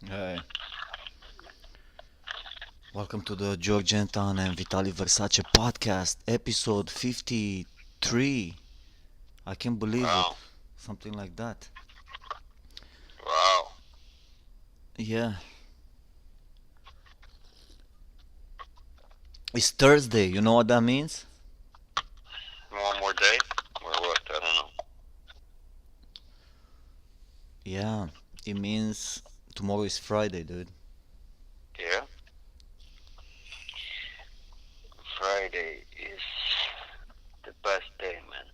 Hey, welcome to the George Anton and Vitaliy Versace podcast, episode 53. I can't believe it. Wow, Something like that. wow. Yeah, it's Thursday. You know what that means? One more day? Or what? I don't know. Yeah, it means tomorrow is Friday, dude. Yeah? Friday is the best day, man.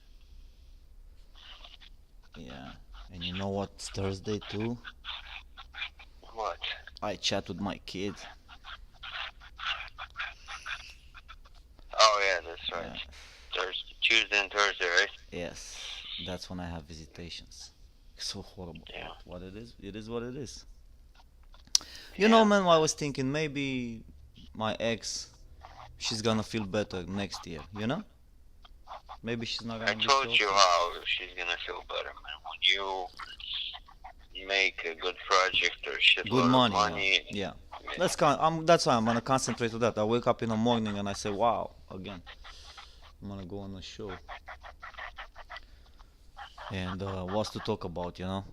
Yeah, and you know what's Thursday too? What? I chat with my kid. Oh, yeah, that's right. Yeah, Thursday, Tuesday and Thursday, right? yes, that's when I have visitations. So horrible, Yeah, but what it is what it is. You know, yeah. man, I was thinking maybe my ex, she's gonna feel better next year, you know? Maybe she's not I gonna be told so you upset. how she's gonna feel better, man. When you make a good project or a Good shitload of money, yeah. money, Yeah. yeah, That's why I'm gonna concentrate on that. I wake up in the morning and I say, wow, again. I'm gonna go on a show. And what's to talk about, you know?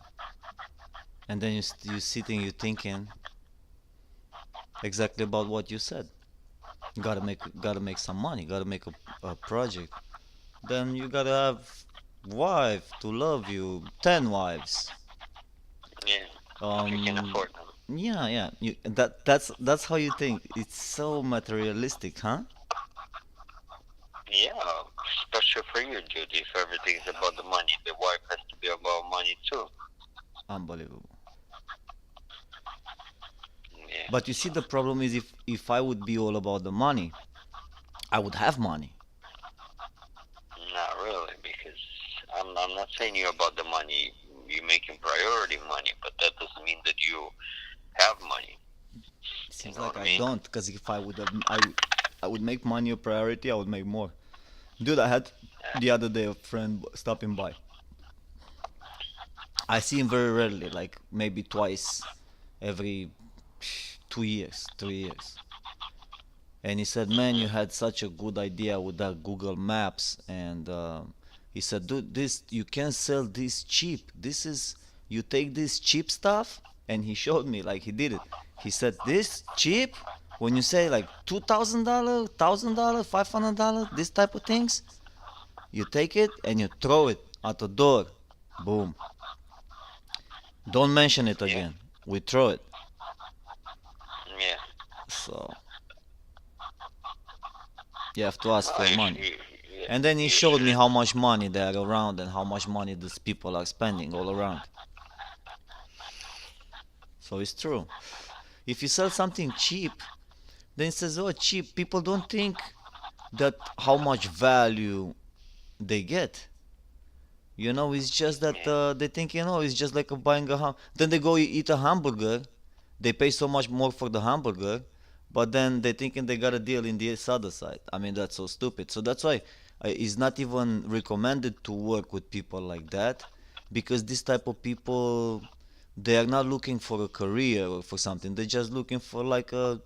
And then you sitting, you thinking exactly about what you said. Gotta make some money, gotta make a project. Then you gotta have wife to love you, 10 wives. yeah, if you can Um, afford them. yeah, yeah. That's how you think. It's so materialistic, huh? Yeah, especially for you, dude. If everything's about the money, the wife has to be about money too. Unbelievable. Yeah. But you see, the problem is if I would be all about the money, I would have money. Not really, because I'm not saying you about the money. You making priority money, but that doesn't mean that you have money. It You seems know like what I I mean? don't, because if I would have, I would make money a priority. I would make more. Dude, I had the other day a friend stopping by. I see him very rarely, like maybe twice every 2 years, 3 years. And he said, "Man, you Mm-hmm. had such a good idea with that Google Maps." And he said, "Dude, this you can sell this cheap. This is you take this cheap stuff." And he showed me like he did it. He said, "This cheap. When you say like $2,000, $1,000, $500, this type of things, you take it and you throw it at the door. Boom. Don't mention it Yeah, again. We throw it." yeah. So you have to ask Well, for you money. should, yeah, And then he you showed me should. how much money they are around and how much money these people are spending all around. So it's true. If you sell something cheap, then it says, oh, cheap. People don't think that how much value they get. You know, it's just that Yeah, they think, it's just like buying a ham. Then they go eat a hamburger. They pay so much more for the hamburger, but then they thinking they got a deal in this other side. I mean, that's so stupid. So that's why it's not even recommended to work with people like that, because this type of people, they are not looking for a career or for something. They're just looking for like I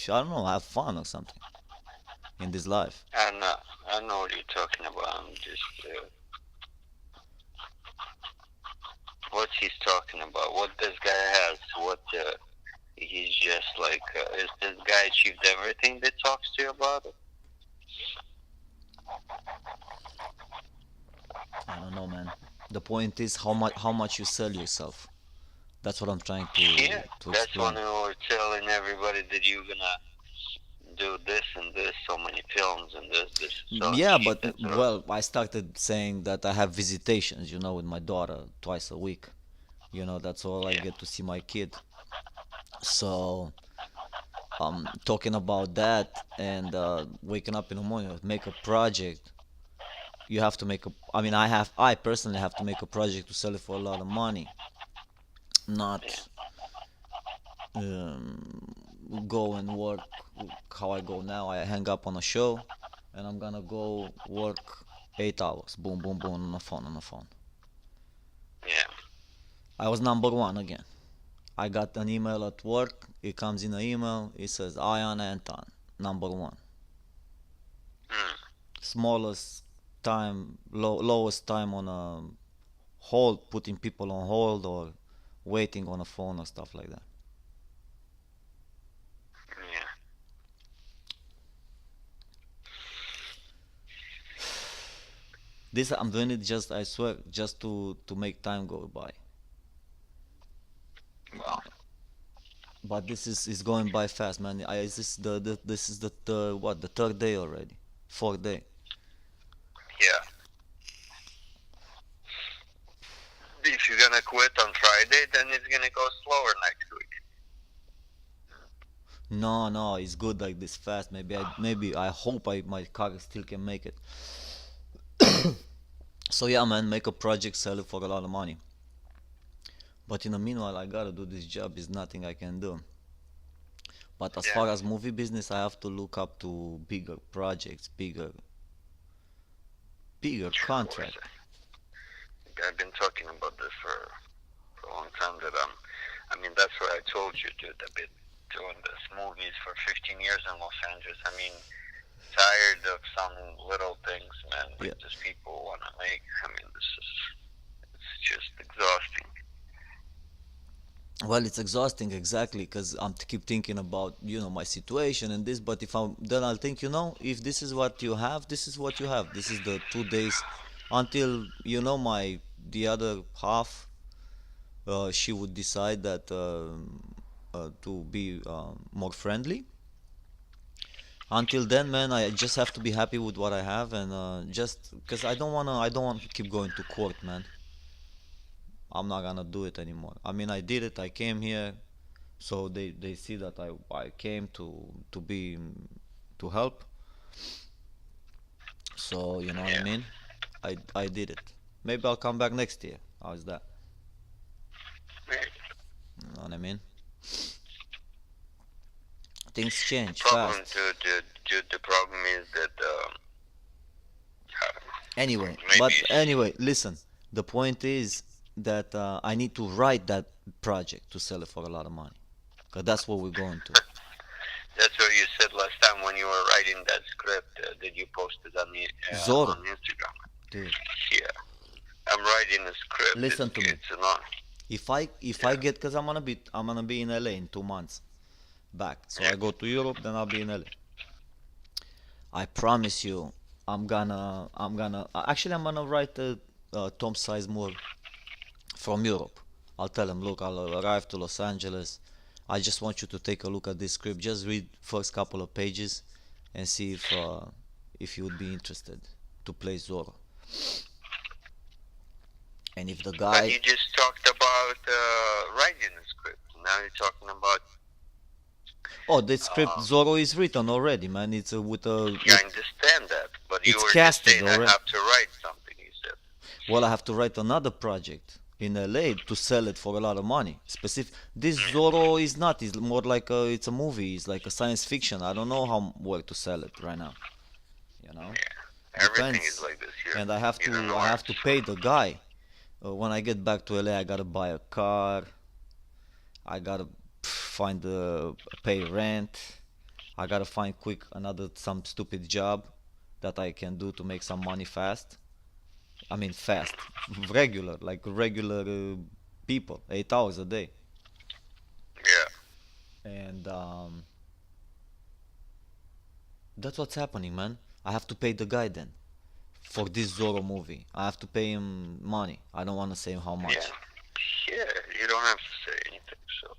don't know, have fun or something in this life. I know what you're talking about. I'm just, what's he's talking about? What this guy has? What he's just like? Is this guy achieved everything that talks to you about it? I don't know, man. The point is how much you sell yourself. That's what I'm trying Yeah, to that's when explain. we were telling everybody that you're gonna do this and this, so many films and this Yeah, such. but That's what. well, I started saying that I have visitations, with my daughter twice a week. That's all I Yeah, get to see my kid. So, talking about that and waking up in the morning, make a project. You have to make a. I mean, I personally have to make a project to sell it for a lot of money, yeah, not go and work how I go now. I hang up on a show, and I'm gonna go work 8 hours. Boom, boom, boom on the phone, on the phone. yeah. I was number one again. I got an email at work. It comes in an email. It says Ion Anton, number one. Mm. Smallest time, lowest time on a hold, putting people on hold or waiting on a phone or stuff like that. Yeah. This I'm doing it just, I swear, just to make time go by. Well. But this is going by fast, man. This is the what, the third day already, fourth day. Yeah. If you're gonna quit on Friday, then it's gonna go slower next week. No, no, it's good like this fast. Maybe I hope my car still can make it. So yeah, man, make a project, sell it for a lot of money. But in the meanwhile, I gotta do this job. Is nothing I can do. But as Yeah. far as movie business, I have to look up to bigger projects, bigger Of course. contract. I've been talking about this for a long time. I mean, that's what I told you, dude. I've been doing this movies for 15 years in Los Angeles. I mean, tired of some little things, man. Yeah. Like just people want to make. I mean, it's just exhausting. Well, it's exhausting, exactly, because I'm keep thinking about my situation and this. But if I'm then I'll think, if this is what you have, this is what you have. This is the 2 days until my the other half. She would decide that to be more friendly. Until then, man, I just have to be happy with what I have, and just because I don't want to keep going to court, man. I'm not gonna do it anymore. I mean, I did it. I came here, so they see that I came to be to help. So you know what I Yeah. mean. I did it. Maybe I'll come back next year. How's that? Right. You know what I mean? Things The change problem, fast. the problem is that Anyway, maybe. listen. The point is that I need to write that project to sell it for a lot of money. Cause that's what we're going to. That's what you said last time when you were writing that script that you posted Zorro, on Instagram. dude, Yeah, I'm writing a script. listen to me. It's a lot. If I Yeah, get, cause I'm gonna be in LA in 2 months back. So yeah, I go to Europe, then I'll be in LA. I promise you, I'm gonna write Tom Sizemore from Europe. I'll tell him, look, I'll arrive to Los Angeles. I just want you to take a look at this script. Just read first couple of pages and see if you would be interested to play Zorro. And if the but guy, you just talked about writing a script. Now you're talking about. oh, the script Uh, Zorro is written already, man. It's with a yeah, I with understand that, but you it's were just casted saying I already. have to write something. You said. Well, I have to write another project in LA to sell it for a lot of money. Specific. This Yeah, Zorro is not. It's more like it's a movie. It's like a science fiction. I don't know how where to sell it right now. You know, yeah. Everything is depends. like this here. And I have You don't to know I where have to it's pay from. the guy. When I get back to LA, I gotta buy a car. I gotta find the pay rent. I gotta find quick another some stupid job that I can do to make some money fast. I mean fast, regular, like regular people, 8 hours a day. Yeah, And that's what's happening, man. I have to pay the guy then for this Zorro movie. I have to pay him money. I don't want to say how yeah, much. yeah. You don't have to say anything. So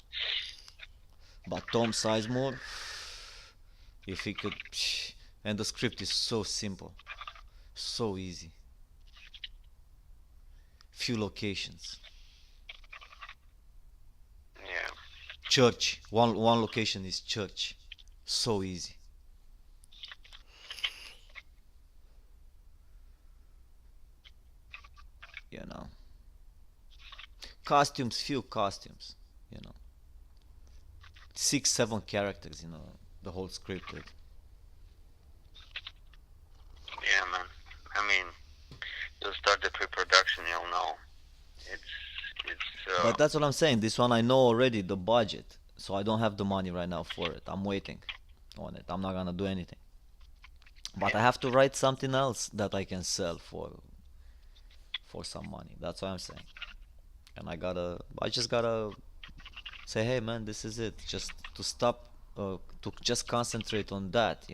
But Tom Sizemore, if he could, and the script is so simple, so easy. Few locations, yeah, church. One location is church, so easy. You know, costumes, few costumes. You know, 6, 7 characters. The whole scripted. yeah, man. I mean, you'll start the pre-production. You'll know. It's But So that's what I'm saying. This one I know already the budget, so I don't have the money right now for it. I'm waiting on it. I'm not gonna do anything. But I yeah, have to write something else that I can sell for some money. That's what I'm saying. And I just gotta say, hey man, this is it. Just to stop, to just concentrate on that,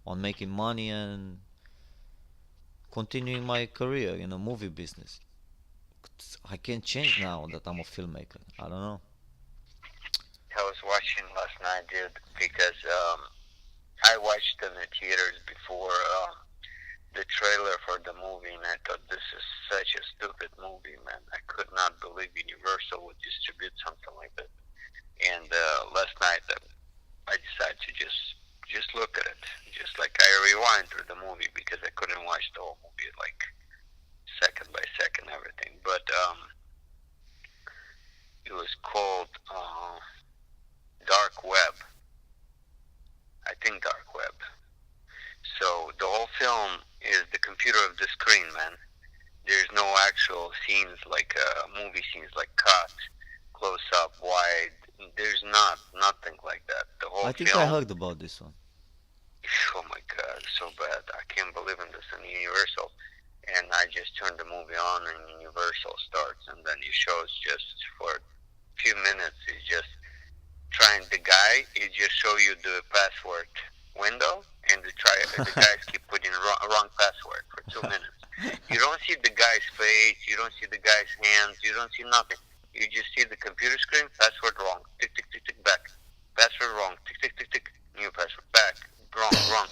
on making money and continuing my career in a movie business. I can't change now that I'm a filmmaker. I don't know. I was watching last night, dude, because I watched in the theaters before the trailer for the movie, and I thought this is such a stupid movie, man. I could not believe Universal would distribute something like that. And last night, I decided to just look at it, just like I rewind through the movie because I couldn't watch the whole movie like second by second everything. But it was called Dark Web. I think Dark Web. So the whole film is the computer of the screen, man. There's no actual scenes like movie scenes like cut, close up, wide. There's nothing like that. The whole I think I film. heard about this one. Oh my god, so bad. I can't believe in this in Universal. And I just turned the movie on and Universal starts and then it shows just for a few minutes it's just trying the guy, it just show you the password window and the guys keep putting wrong password for 2 minutes. You don't see the guy's face, you don't see the guy's hands, you don't see nothing. You just see the computer screen, password wrong, tick tick tick tick back. Password wrong, tick tick tick tick, new password back, wrong, wrong.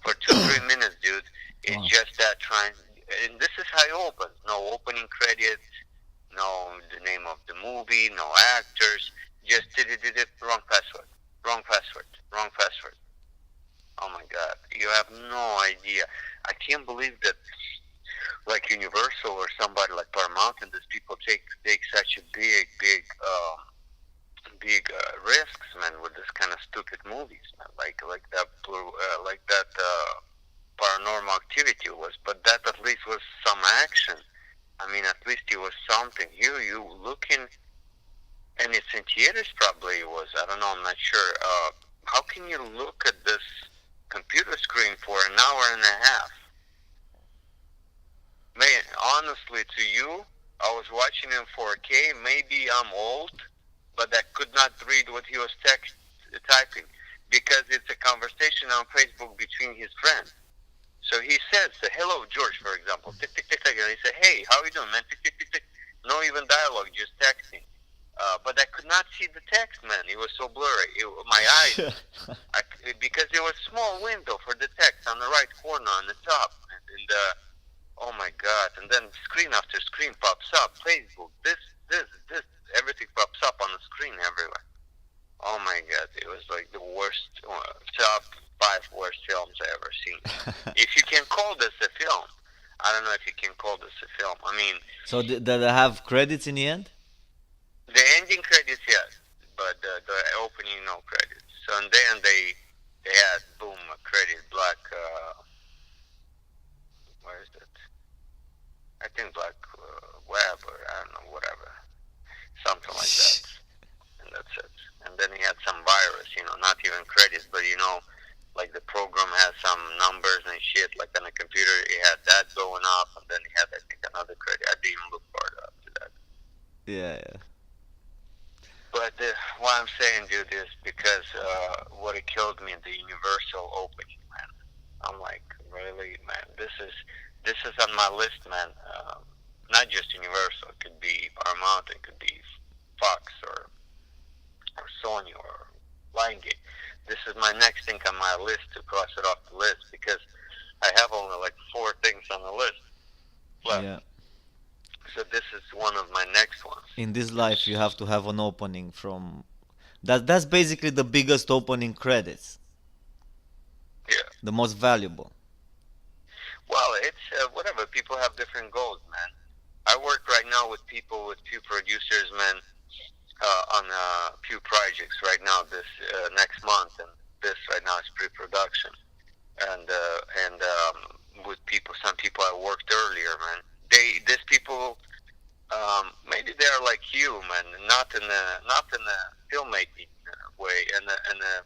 For 2-3 minutes, dude. It's Wow. just that trying, and this is how it opens. No opening credits, no the name of the movie, no actors. Just did it, wrong password, wrong password, wrong password. Oh my God, you have no idea. I can't believe that, like Universal or somebody like Paramount, and these people take such a big risks, man, with this kind of stupid movies, man. Like that paranormal activity was, but that at least was some action. I mean, at least it was something. Here, you looking, and it's in theaters. Probably it was. I don't know. I'm not sure. How can you look at this computer screen for an hour and a half? Man, honestly, to you, I was watching in 4K. Maybe I'm old, but I could not read what he was typing because it's a conversation on Facebook between his friends. So he says, "Hello, George," for example. Tick, tick, tick, tick. And he said, "Hey, how are you doing, man?" Tick, tick, tick, tick. No even dialogue, just texting. But I could not see the text, man. It was so blurry. My eyes, because it was a small window for the text on the right corner on the top. And oh my God. And then screen after screen pops up. Facebook, this. Everything pops up on the screen everywhere. Oh my God. It was like the worst, top 5 worst films I ever seen. If you can call this a film, I don't know if you can call this a film. I mean, So did I have credits in the end? the ending credits, yes, but the opening, no credits. So and then they had boom a credit black. Where is it? I think black web or I don't know whatever, something like that, and that's it. And then he had some virus, not even credits, but like the program has some numbers and shit, like on the computer, it had that going up, and then he had, I think, another credit. I didn't even look for it after that. Yeah, yeah. But what I'm saying, dude, is because what it killed me, the Universal opening, man. I'm like, really, man, this is on my list, man. Not just Universal, it could be Paramount, it could be Fox or Sony or Lionsgate. This is my next thing on my list to cross it off the list because I have only like 4 things on the list left. Yeah. So this is one of my next ones. In this life, you have to have an opening from that's basically the biggest opening credits, Yeah. the most valuable. Well, it's whatever. People have different goals, man. I work right now with people, with few producers, man, on few projects right now. This next month, and this right now is pre-production, and with people, some people I worked earlier, man. These people Maybe they're like you, man, not in a filmmaking way and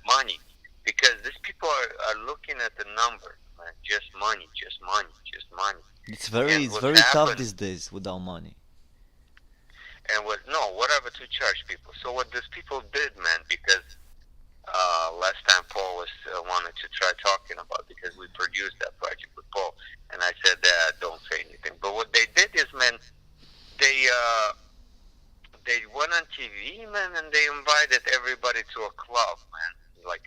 money, because these people are looking at the number, man, just money, just money, just money. And It's what's very tough happened, these days without money. and what no, whatever to charge people. So what these people did, man, because last time Paul was wanted to try talking about, because we produced that project with Paul, and I said that don't say anything. But what they did is, man, they uh, they went on TV, man, and they invited everybody to a club, man, like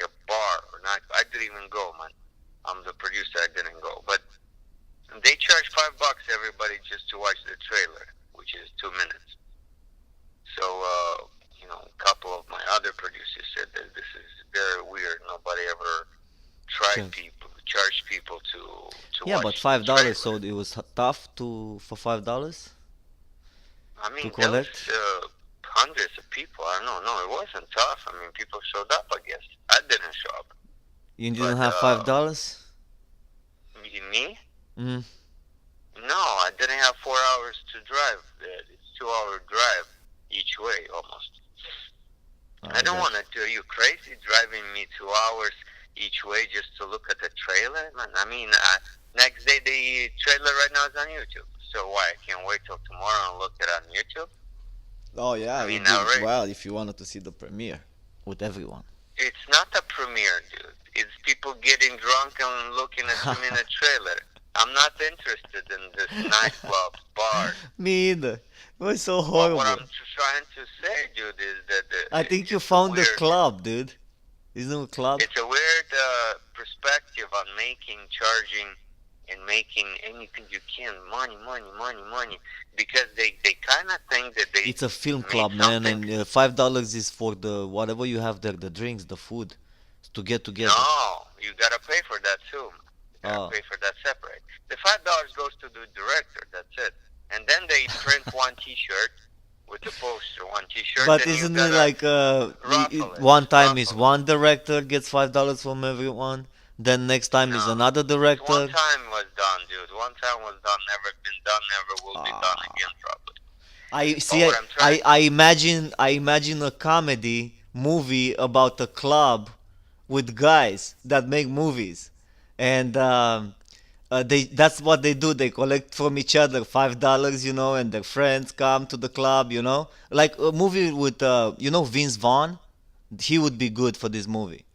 a bar or not. I didn't even go, man. I'm the producer. I didn't go, but they charged $5 everybody just to watch the trailer, which is 2 minutes. So a couple of my other producers said that this is very weird. Nobody ever tried Okay. people, charged people to Yeah, watch but the $5, so trailer. it was tough to for $5 I to mean, there was collect. hundreds of people. I don't know. No, it wasn't tough. I mean, people showed up. I guess I didn't show up, You didn't but have $5? me? Mm. No, I didn't have 4 hours to drive. It's 2 hour drive each way almost. I I don't got want to do you crazy driving me 2 hours each way just to look at the trailer, man. I mean, next day the trailer right now is on YouTube. So why? I can't wait till tomorrow and look at it on YouTube. you. Oh yeah, I you mean, did already. well if you wanted to see the premiere with everyone. It's not a premiere, dude. It's people getting drunk and looking at 2 minute trailer. I'm not interested in this nightclubs, bars. Me either. It was so But what horrible. I'm trying to say, dude, is that I it's think you just a found a weird. club, dude. Isn't it a club? It's a weird perspective on making, charging, and making anything you can. Money, money, money, money. Because they kind of think that they It's a film made club, man, something. and $5 is for the whatever you have there, the drinks, the food, to get together. No, you gotta pay for that too. You gotta Oh, pay for that separate. The $5 goes to the director. That's it. And then they print one T-shirt with the poster, one T-shirt, but and you isn't it gotta like ruffle it, one time is ruffle it. one director gets $5 from everyone, then next time is No, another it's one director. time was done, dude. One time was done, never been done, never will be done Ah, again, probably. I But see. what I'm trying, I imagine a comedy movie about a club with guys that make movies, and they that's what they do. They collect from each other $5, and their friends come to the club, like a movie with Vince Vaughn. He would be good for this movie.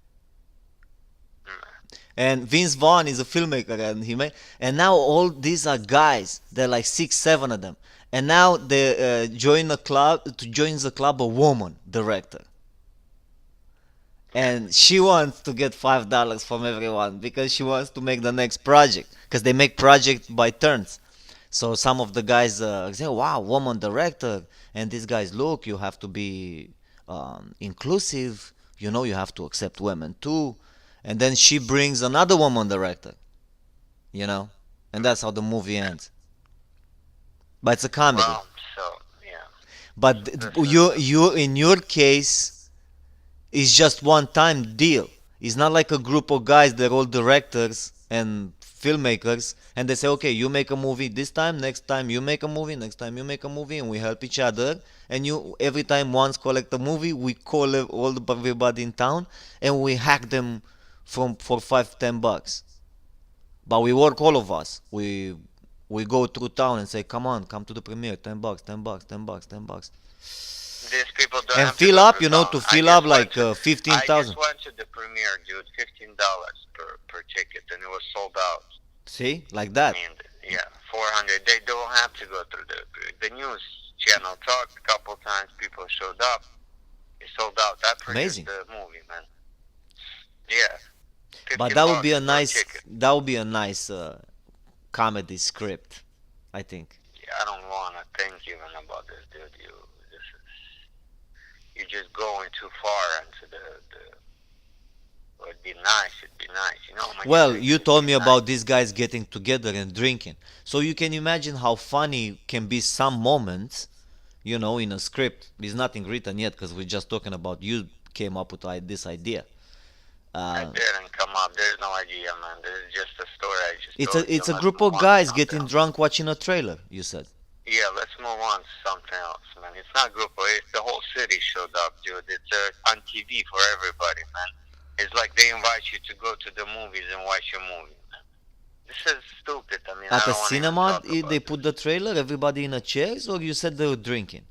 And Vince Vaughn is a filmmaker, and and now all these are guys. They're like 6, 7 of them, and now they join a club. To join the club, a woman director, yeah, and she wants to get $5 from everyone because she wants to make the next project. Because they make project by turns. So some of the guys say, "Wow, woman director," and these guys, look, you have to be inclusive. You have to accept women too. And then she brings another woman director. You know, and that's how the movie ends. But it's a comedy. well, so yeah, But so this is you in your case, it's just one time deal. It's not like a group of guys. They're all directors and filmmakers, and they say, okay, you make a movie this time, next time you make a movie, next time you make a movie, and we help each other. And you every time one's collect a movie, we call everybody in town, and we hack them for $5, $10. But we work all of us. We go through town and say, come on, come to the premiere, $10, $10, $10, $10, these people don't and have to fill go up. through town. To fill up like I just 15,000. went to the premiere, dude. $15 per ticket, and it was sold out. See, like I that. mean, yeah, 400. They don't have to go through the news channel. Talked a couple times. People showed up. It sold out. I produced Amazing. the movie, man. Yeah, But 15 bucks per ticket. that would be a nice comedy script, I think. Yeah, I don't want to think even about this, dude. This is, you're just going too far into the. Well, it'd be nice. It'd be nice. You know, when you Well, drink, you it'd be told me nice. about these guys getting together and drinking. So you can imagine how funny can be some moments, in a script. There's nothing written yet because we're just talking about you came up with this idea. I Uh, didn't come up. There's no idea, man. This is just a story I just it's a told you. it's a Let group me of want to guys count getting down. drunk watching a trailer, you said. Yeah, let's move on to something else, man. It's not Grupo. It's the whole city showed up, dude. It's on TV for everybody, man. It's like they invite you to go to the movies and watch your movie, man. This is stupid. I mean, I At a don't want to even cinema, talk they about put this. the trailer, everybody in a chairs, or you said they were drinking?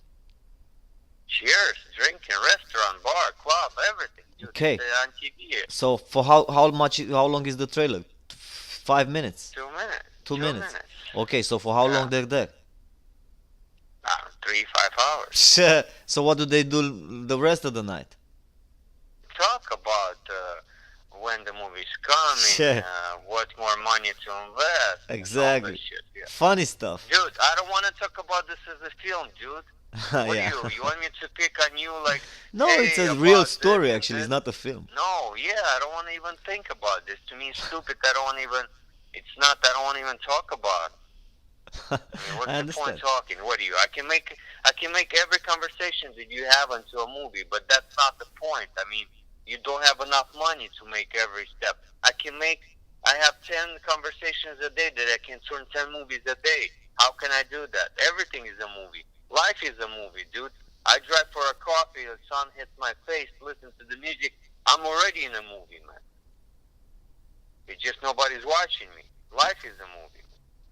Cheers, drinking, restaurant, bar, club, everything, dude. It's Okay. on TV. So for how long is the trailer? 5 minutes? 2 minutes, 2 minutes? 2 minutes. Okay, so for how Yeah, long they're there? 3, 5 hours. So what do they do the rest of the night? Talk about when the movie's coming, what more money to invest, and all this Exactly. shit. Yeah. Funny stuff. Dude, I don't want to talk about this as a film, dude. What do Yeah. you? You want me to pick on you like, No, it's hey, a real about this story and actually, it's this? not a film. No, yeah, I don't want to even think about this. To me, it's stupid. I don't want to even. It's not. I don't want to even talk about it. I mean, what's I the point understand. talking? What do you? I can make every conversation that you have into a movie, but that's not the point. I mean, you don't have enough money to make every step. I have 10 conversations a day that I can turn 10 movies a day. How can I do that? Everything is a movie. Life is a movie, dude. I drive for a coffee, the sun hits my face, listen to the music. I'm already in a movie, man. It's just nobody's watching me. Life is a movie.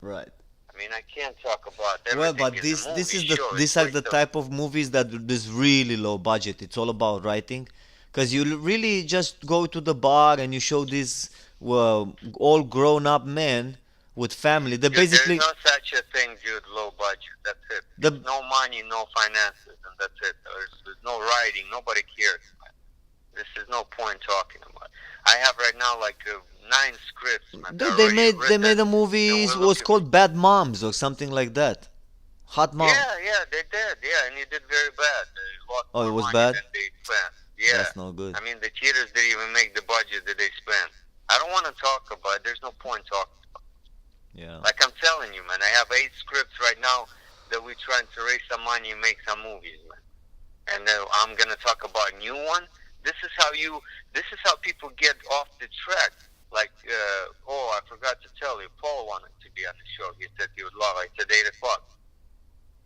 Right. I mean, I can't talk about Well, everything but is a this movie. is Sure, it's these are great the though. type of movies that is really low budget. It's all about writing, because you really just go to the bar and you show these all grown up men with family. They Dude, there's basically no such a thing, dude. Low budget. That's it. It's the no money, no finances, and that's it. There's no writing. Nobody cares. Man. This is no point talking about. I have right now like 9 scripts, man. They're already they written, made a movie. and It we're was looking. called Bad Moms or something like that. Hot Mom. Yeah, yeah, they did. Yeah, and he did very bad. They lost Oh, it more was money bad. than they spent. Yeah. That's not good. I mean, the theaters didn't even make the budget that they spent. I don't want to talk about it. There's no point talking. Yeah. Like I'm telling you, man, I have 8 scripts right now that we're trying to raise some money and make some movies, man. And I'm gonna talk about a new one. This is how you. This is how people get off the track. Like, oh, I forgot to tell you, Paul wanted to be on the show. He said he would love it. It's at 8 o'clock.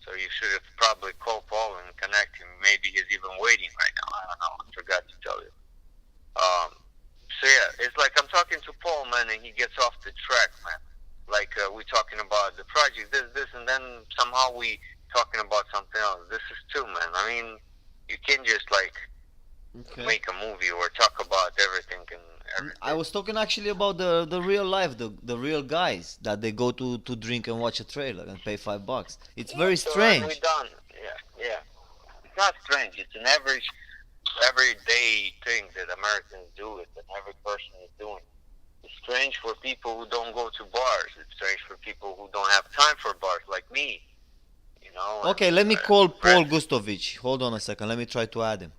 So you should have probably called Paul and connect him. Maybe he's even waiting right now. I don't know. I forgot to tell you. So yeah, it's like I'm talking to Paul, man, and he gets off the track, man. Like we're talking about the project, this, and then somehow we talking about something else. This is too, man. I mean, you can't just like Okay. make a movie or talk about everything and I everything. was talking actually about the real life, the real guys that they go to drink and watch a trailer and pay $5. It's Yeah, very so and we strange. done. Yeah, yeah. It's not strange. It's an everyday thing that Americans do it, and every person is doing. It's strange for people who don't go to bars. It's strange for people who don't have time for bars, like me. You know, and Okay, let me call Paul rest. Gustovich. Hold on a second. Let me try to add him.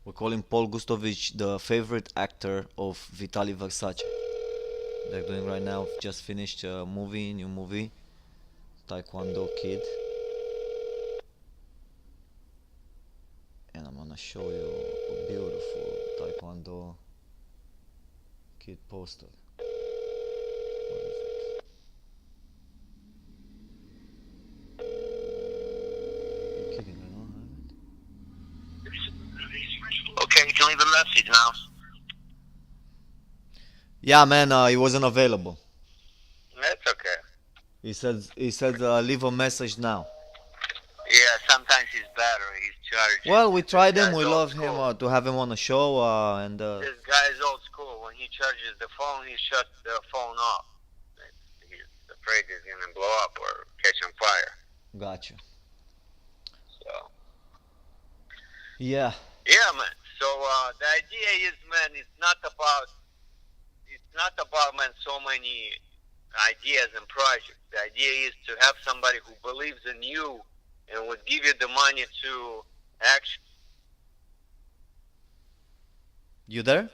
We're calling Paul Gustovich, the favorite actor of Vitaliy Versace. They're doing right now. Just finished a movie, new movie, Taekwondo Kid, and I'm gonna show you a beautiful Taekwondo Kid poster. What is it? You're kidding, I don't have it. Okay, you can leave a message now. Yeah, man, he wasn't available. That's okay. He said leave a message now. Yeah, sometimes his battery, he's charging. Well, we This tried him. guy's We old love him school. to have him on the show, and This guy's old school. When he charges the phone, he shuts the phone off. He's afraid it's gonna blow up or catch on fire. gotcha. So Yeah. yeah, man. So the idea is, man, it's not about man so many ideas and projects. The idea is to have somebody who believes in you and would give you the money to actually. You there?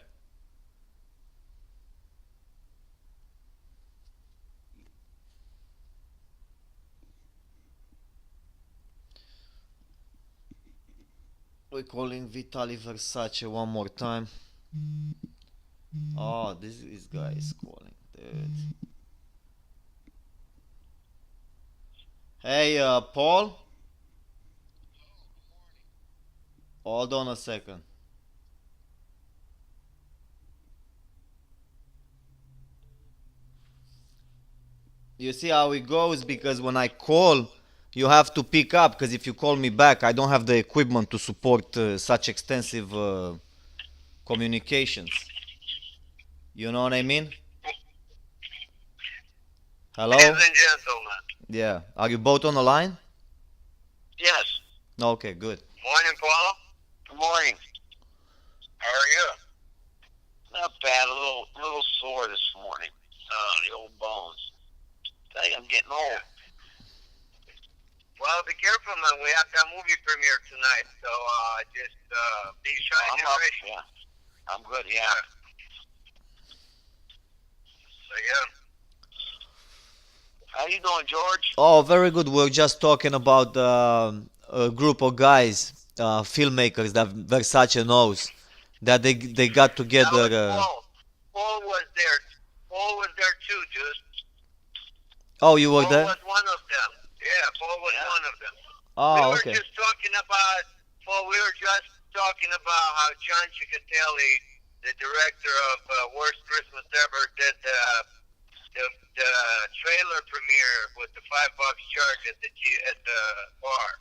We're calling Vitaliy Versace one more time. Oh, this guy is calling. Hey, Paul, hold on a second. You see how it goes? Because when I call, you have to pick up. Because if you call me back, I don't have the equipment to support such extensive communications. You know what I mean? Ladies Hello? and gentlemen. Yeah. Are you both on the line? Yes. Okay, good. Morning, Paul. Good morning. How are you? Not bad. A little sore this morning. The old bones. Tell you, I'm getting old. Well, be careful, man. We have that movie premiere tonight, so just be shy and ready. Yeah, I'm good. Yeah. So yeah. How you doing, George? Oh, very good. We're just talking about a group of guys, filmmakers that Versace knows, that they got That together. was Paul. Paul was there. Paul was there too, dude. Oh, you were Paul there? was one of them. Yeah, Paul was one of them. We Oh, were okay. just talking about, Paul, we were just talking about how John Ciccatelli, the director of Worst Christmas Ever, did the trailer premiere with the $5 charge at the bar.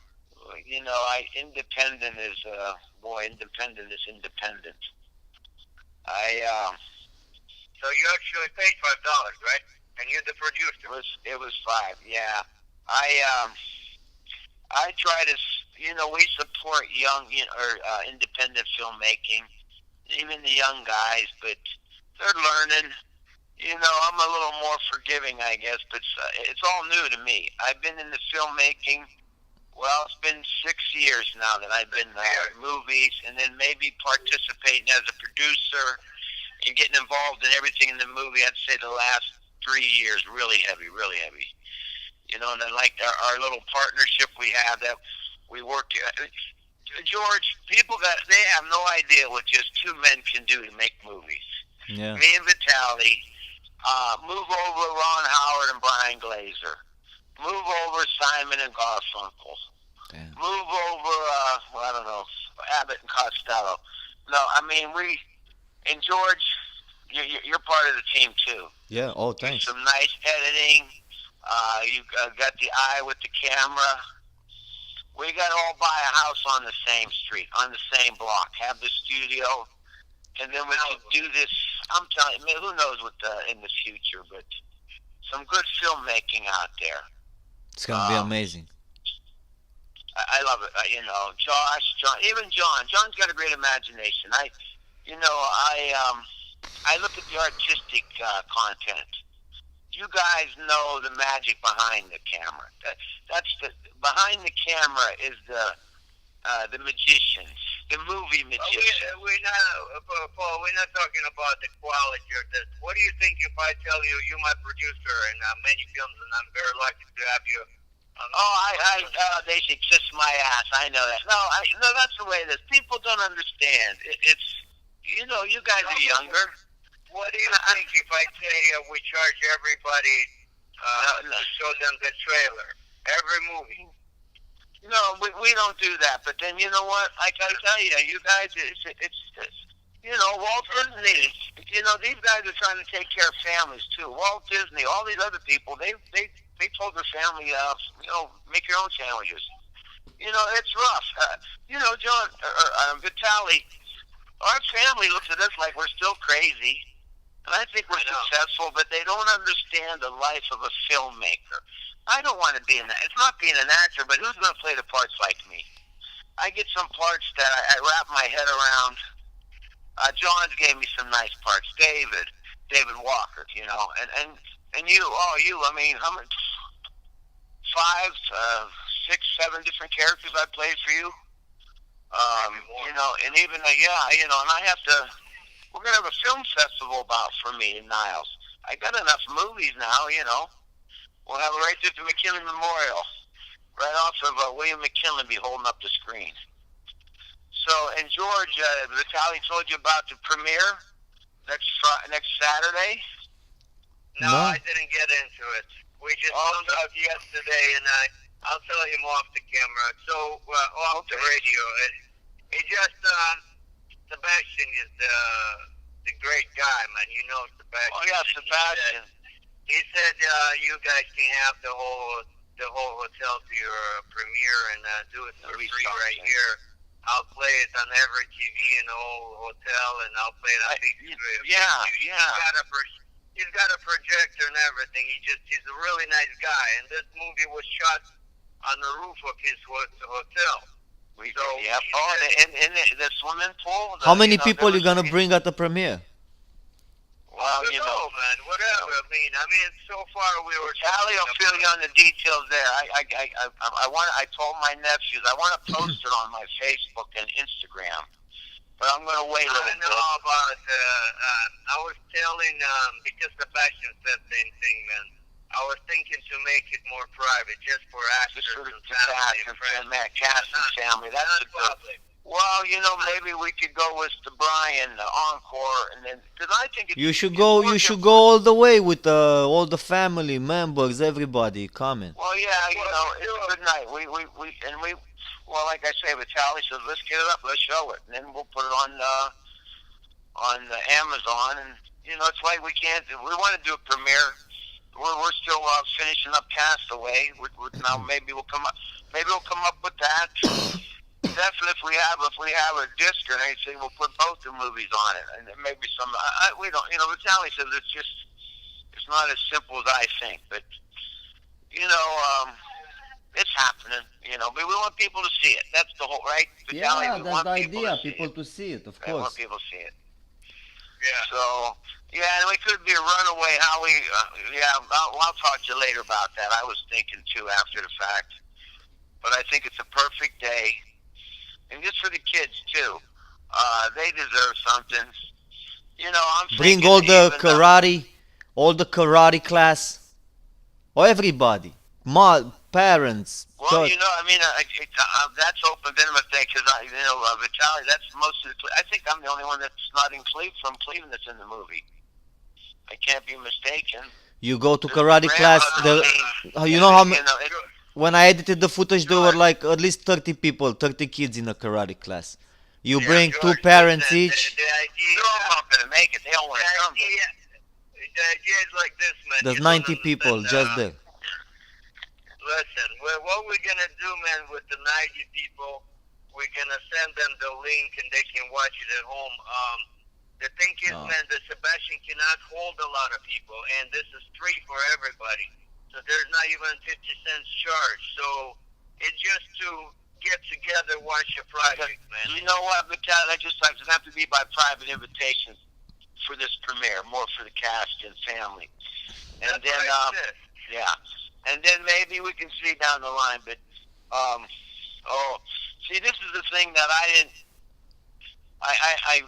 You know, independent is independent is independent. So you actually paid $5, right? And you're the producer. It was five, yeah. I I try to, we support young or independent filmmaking, even the young guys, but they're learning. I'm a little more forgiving, I guess, but it's all new to me. I've been in the filmmaking. Well, it's been 6 years now that I've been movies, and then maybe participating as a producer and getting involved in everything in the movie. I'd say the last 3 years, really heavy, really heavy. And then like our little partnership we have that we work. George, people they have no idea what just two men can do to make movies. Yeah. Me and Vitaliy, move over Ron Howard and Brian Glazer, move over Simon and Garfunkel, Damn. move over I don't know, Abbott and Costello. No, I mean and George, you're part of the team too. Yeah. Oh, thanks. Some nice editing. You got the eye with the camera. We got to all buy a house on the same street, on the same block, have the studio, and then we can do this. I'm telling you, who knows what in the future, but some good filmmaking out there. It's gonna be amazing. I love it. Even John. John's got a great imagination. I look at the artistic content. You guys know the magic behind the camera. That's behind the camera is the magicians, the movie magicians. We're not, Paul. We're not talking about the quality or this. What do you think if I tell you you're my producer in many films, and I'm very lucky to have you? They should kiss my ass. I know that. No, that's the way it is. People don't understand. You guys are younger. What do you think if I say we charge everybody to show them the trailer? Every movie. No, we don't do that. But then you know what? I gotta tell you, you guys, it's Walt Disney. These guys are trying to take care of families too. Walt Disney, all these other people, they told their family, make your own sandwiches. It's rough. John or Vitaliy, our family looks at us like we're still crazy. And I think we're successful, but they don't understand the life of a filmmaker. I don't want to be it's not being an actor, but who's going to play the parts like me? I get some parts that I wrap my head around. John's gave me some nice parts. David Walker, and you, I mean, how many, 5, 6, 7 different characters I played for you. And even, and I have to, we're going to have a film festival for me in Niles. I got enough movies now, We'll have it right there at the McKinley Memorial, right off of William McKinley be holding up the screen. So, and George, Vitaliy told you about the premiere next Saturday? No, No? I didn't get into it. We just found out yesterday, and I'll tell him off the camera. So off the radio. It just Sebastian is the great guy, man. You know Sebastian. Oh yeah, Sebastian. He said you guys can have the whole hotel to your premiere and do it for free right here. I'll play it on every TV in the whole hotel, and I'll play it on big screen. Yeah. He's got a projector and everything. He's a really nice guy, and this movie was shot on the roof of his hotel. Yeah. Oh, and the swimming pool. How many people you gonna bring at the premiere? Well, you know, man, whatever. I mean, so far we were. Callie will fill you on the details there. I told my nephews I want to post it on my Facebook and Instagram, but I'm going to wait a little bit. I know about. I was telling because Sebastian said the same thing, man. I was thinking to make it more private, just for actors and family and friends. Cast and family. That's a good. Public. Well, maybe we could go with the Brian, the encore, and then because I think You should go all the way with all the family members, everybody coming. Well, yeah, it's a good night. Well, like I say, Vitaliy says, let's get it up, let's show it, and then we'll put it on Amazon, and it's like we can't. We want to do a premiere. We're still finishing up Castaway. Now maybe we'll come up with that. Definitely, if we have a disc or anything, we'll put both the movies on it, and then maybe some. We don't. Vitaliy says it's not as simple as I think, but it's happening. But we want people to see it. That's the whole right. Vitaliy, Yeah, we that's want the people idea. to see People it. to see it, of We want course. people to see it. Yeah. So and we could be a runaway. How we? I'll talk to you later about that. I was thinking too after the fact, but I think it's a perfect day. And just for the kids too, they deserve something. I'm Bring thinking all the karate class, or everybody, parents. Well, that's open cinema thing because Vitaliy. That's most of the. I think I'm the only one that's not from Cleveland that's in the movie. I can't be mistaken. You go to karate class. You know how many? When I edited the footage, there were like at least 30 people, 30 kids in a karate class. You bring two parents each. They're all not going to make it. They all want to come. The idea is like this, man. There's You don't 90 people understand, just there. Listen, what we're gonna do, man, with the 90 people, we're gonna send them the link and they can watch it at home. The thing is, man, that Sebastian cannot hold a lot of people, and this is free for everybody. So there's not even 50 cents charge. So it's just to get together, watch a project, man. You know what, Vitaliy? I just have to be by private invitation for this premiere, more for the cast and family. And That's then, right, and then maybe we can see down the line. But, see, this is the thing that I didn't. I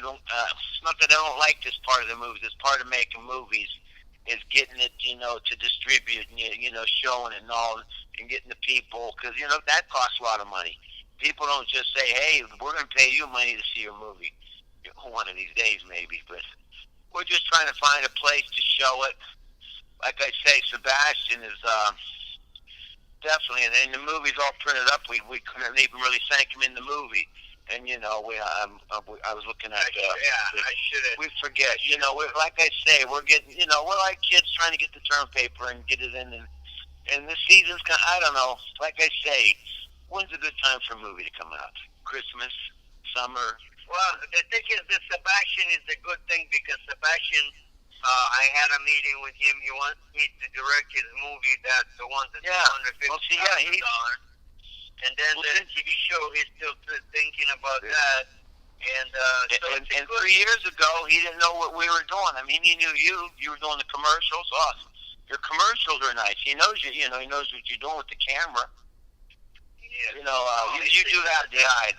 don't. It's not that I don't like this part of the movies. It's part of making movies. Is getting it, to distribute and, showing it and all, and getting the people, because, that costs a lot of money. People don't just say, hey, we're going to pay you money to see your movie. One of these days, maybe, but we're just trying to find a place to show it. Like I say, Sebastian is definitely, and the movie's all printed up. We couldn't even really thank him in the movie. And I was looking at. I should have. We forget. Like I say, we're getting. We're like kids trying to get the term paper and get it in, and the season's kind. I don't know. Like I say, when's a good time for a movie to come out? Christmas, summer. Well, the thing is that Sebastian is a good thing because Sebastian, I had a meeting with him. He wants me to direct his movie. That's the one that's $250,000. And then the TV show, he's still thinking about that. And and 3 years ago, he didn't know what we were doing. I mean, he knew you. You were doing the commercials. Awesome. Your commercials are nice. He knows you. He knows what you're doing with the camera. Yeah. You do have the eye.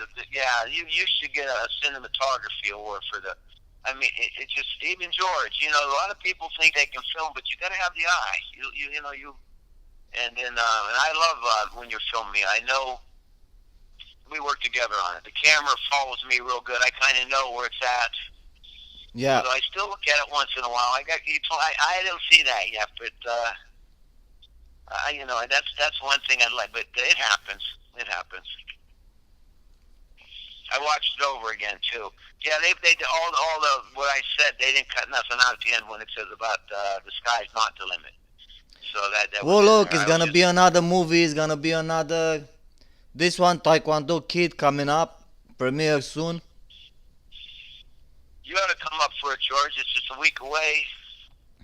You should get a cinematography award for the. I mean, it's just even George. A lot of people think they can film, but you got to have the eye. You. And then, and I love when you're filming me. I know we work together on it. The camera follows me real good. I kind of know where it's at. Yeah. Although I still look at it once in a while. I don't see that yet, but that's one thing I'd like. But it happens. It happens. I watched it over again too. Yeah, they all the what I said. They didn't cut nothing out at the end when it says about the sky's not the limit. So that Well, was in look, there. it's gonna be another movie. It's gonna be another. This one, Taekwondo Kid, coming up. Premiere soon. You ought to come up for it, George. It's just a week away.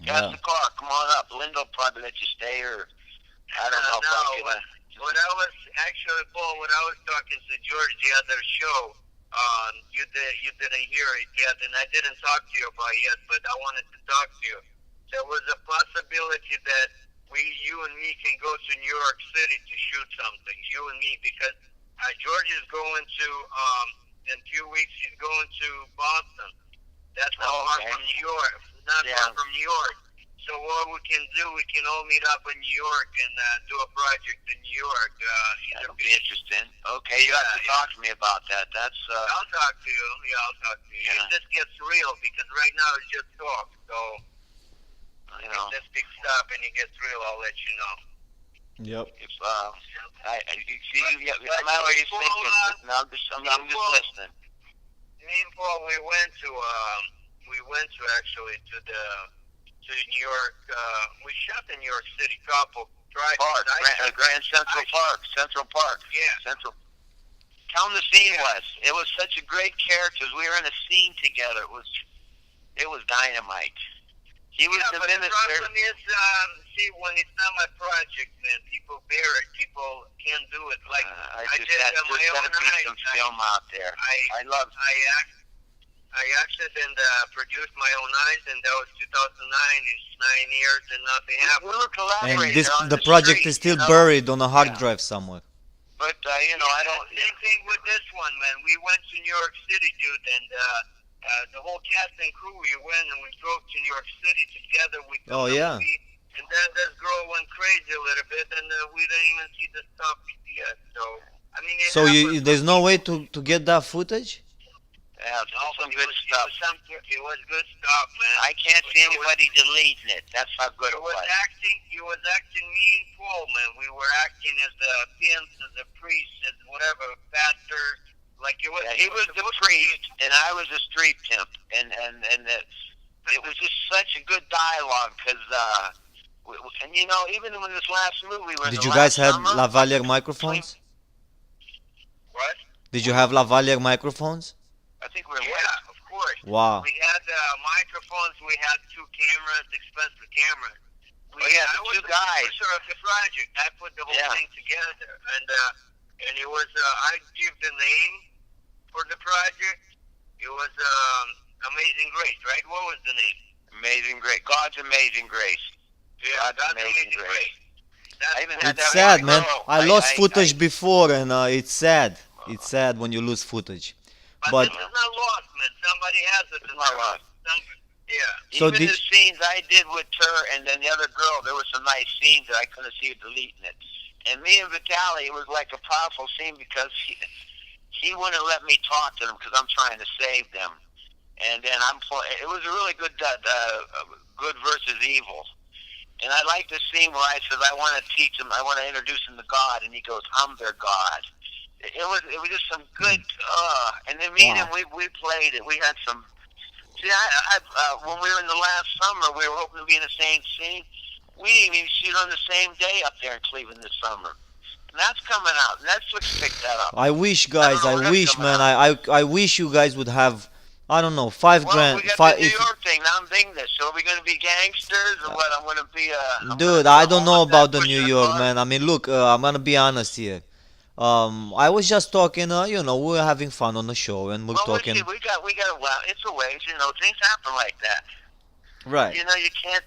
Gas Yeah. the car. Come on up. Linda will probably let you stay, or I don't know. No, when I was actually, Paul, when I was talking to George the other show, you didn't hear it yet, and I didn't talk to you about it yet, but I wanted to talk to you. There was a possibility that you and me can go to New York City to shoot something, you and me, because George is going to, in a few weeks, he's going to Boston. That's not far from New York. Not far from New York. So what we can do, we can all meet up in New York and do a project in New York. That'll be interesting. Okay, you have to talk to me about that. That's. I'll talk to you. Yeah, I'll talk to you. Yeah. If this gets real, because right now it's just talk. So if this picks up and it gets real, I'll let you know. Yep. If you see, I'm not what you're thinking. I'm just listening. Me and Paul, we went to actually to New York. We shot in New York City couple Park, Grand Central Park. Yeah. Central. Tell him the scene was. It was such a great character. We were in a scene together. It was dynamite. He was the but minister. The problem is, see, when it's not my project, man, people bear it. People can't do it. Like I did just my own gotta be eyes. some film out there. I acted and produced my own eyes, and that was 2009. It's 9 years and nothing happened. We were collaborating And this, on the the project street, is still you know? buried on a hard drive somewhere. But I don't. Same thing with this one, man. We went to New York City, dude, and the whole cast and crew. We went and we drove to New York City together. We Oh, yeah. And then this girl went crazy a little bit, and we didn't even see the stuff yet. So I mean, So there's no way to get that footage? Yeah, some good stuff. It was good stuff, man. I can't see anybody deleting it. That's how good it was. He was acting me and Paul, man. We were acting as the pimps, as the priests, as whatever, pastor. Like it was. Yeah, he was the priest, and I was a street pimp, and it was just such a good dialogue because, and even when this last movie was. Did you guys have lavalier microphones? What? Did you have lavalier microphones? I think we were. Yeah, of course. Wow. We had microphones. We had 2 cameras, expensive cameras. The two guys. Producer of the project. I put the whole thing together, and it was. I give the name for the project. It was Amazing Grace, right? What was the name? Amazing Grace. God's Amazing Grace. Yeah, God's Amazing Grace. It's sad, man. I lost footage before, and it's sad. It's sad when you lose footage. But this is not lost, man. Somebody has it. It's not lost. Yeah. So even the scenes I did with her and then the other girl, there were some nice scenes that I couldn't see her deleting it. And me and Vitaliy, it was like a powerful scene because he wouldn't let me talk to them because I'm trying to save them. And then it was a really good good versus evil. And I like the scene where I said, I want to teach them, I want to introduce them to God. And he goes, I'm their God. It was just some good, and then me and him, we played it. We had some, see, when we were in the last summer, we were hoping to be in the same scene. We didn't even shoot on the same day up there in Cleveland this summer. And that's coming out. Netflix picked that up. I wish, guys, I wish, man, I wish you guys would have, I don't know, $5 grand. We got the New York thing. Now I'm thinking this. So are we going to be gangsters or what? I'm going to be Dude, I don't know about the New York, man. I mean, look, I'm going to be honest here. I was just talking, we were having fun on the show, and we're talking. We got. Well, it's a ways, things happen like that. Right. You can't.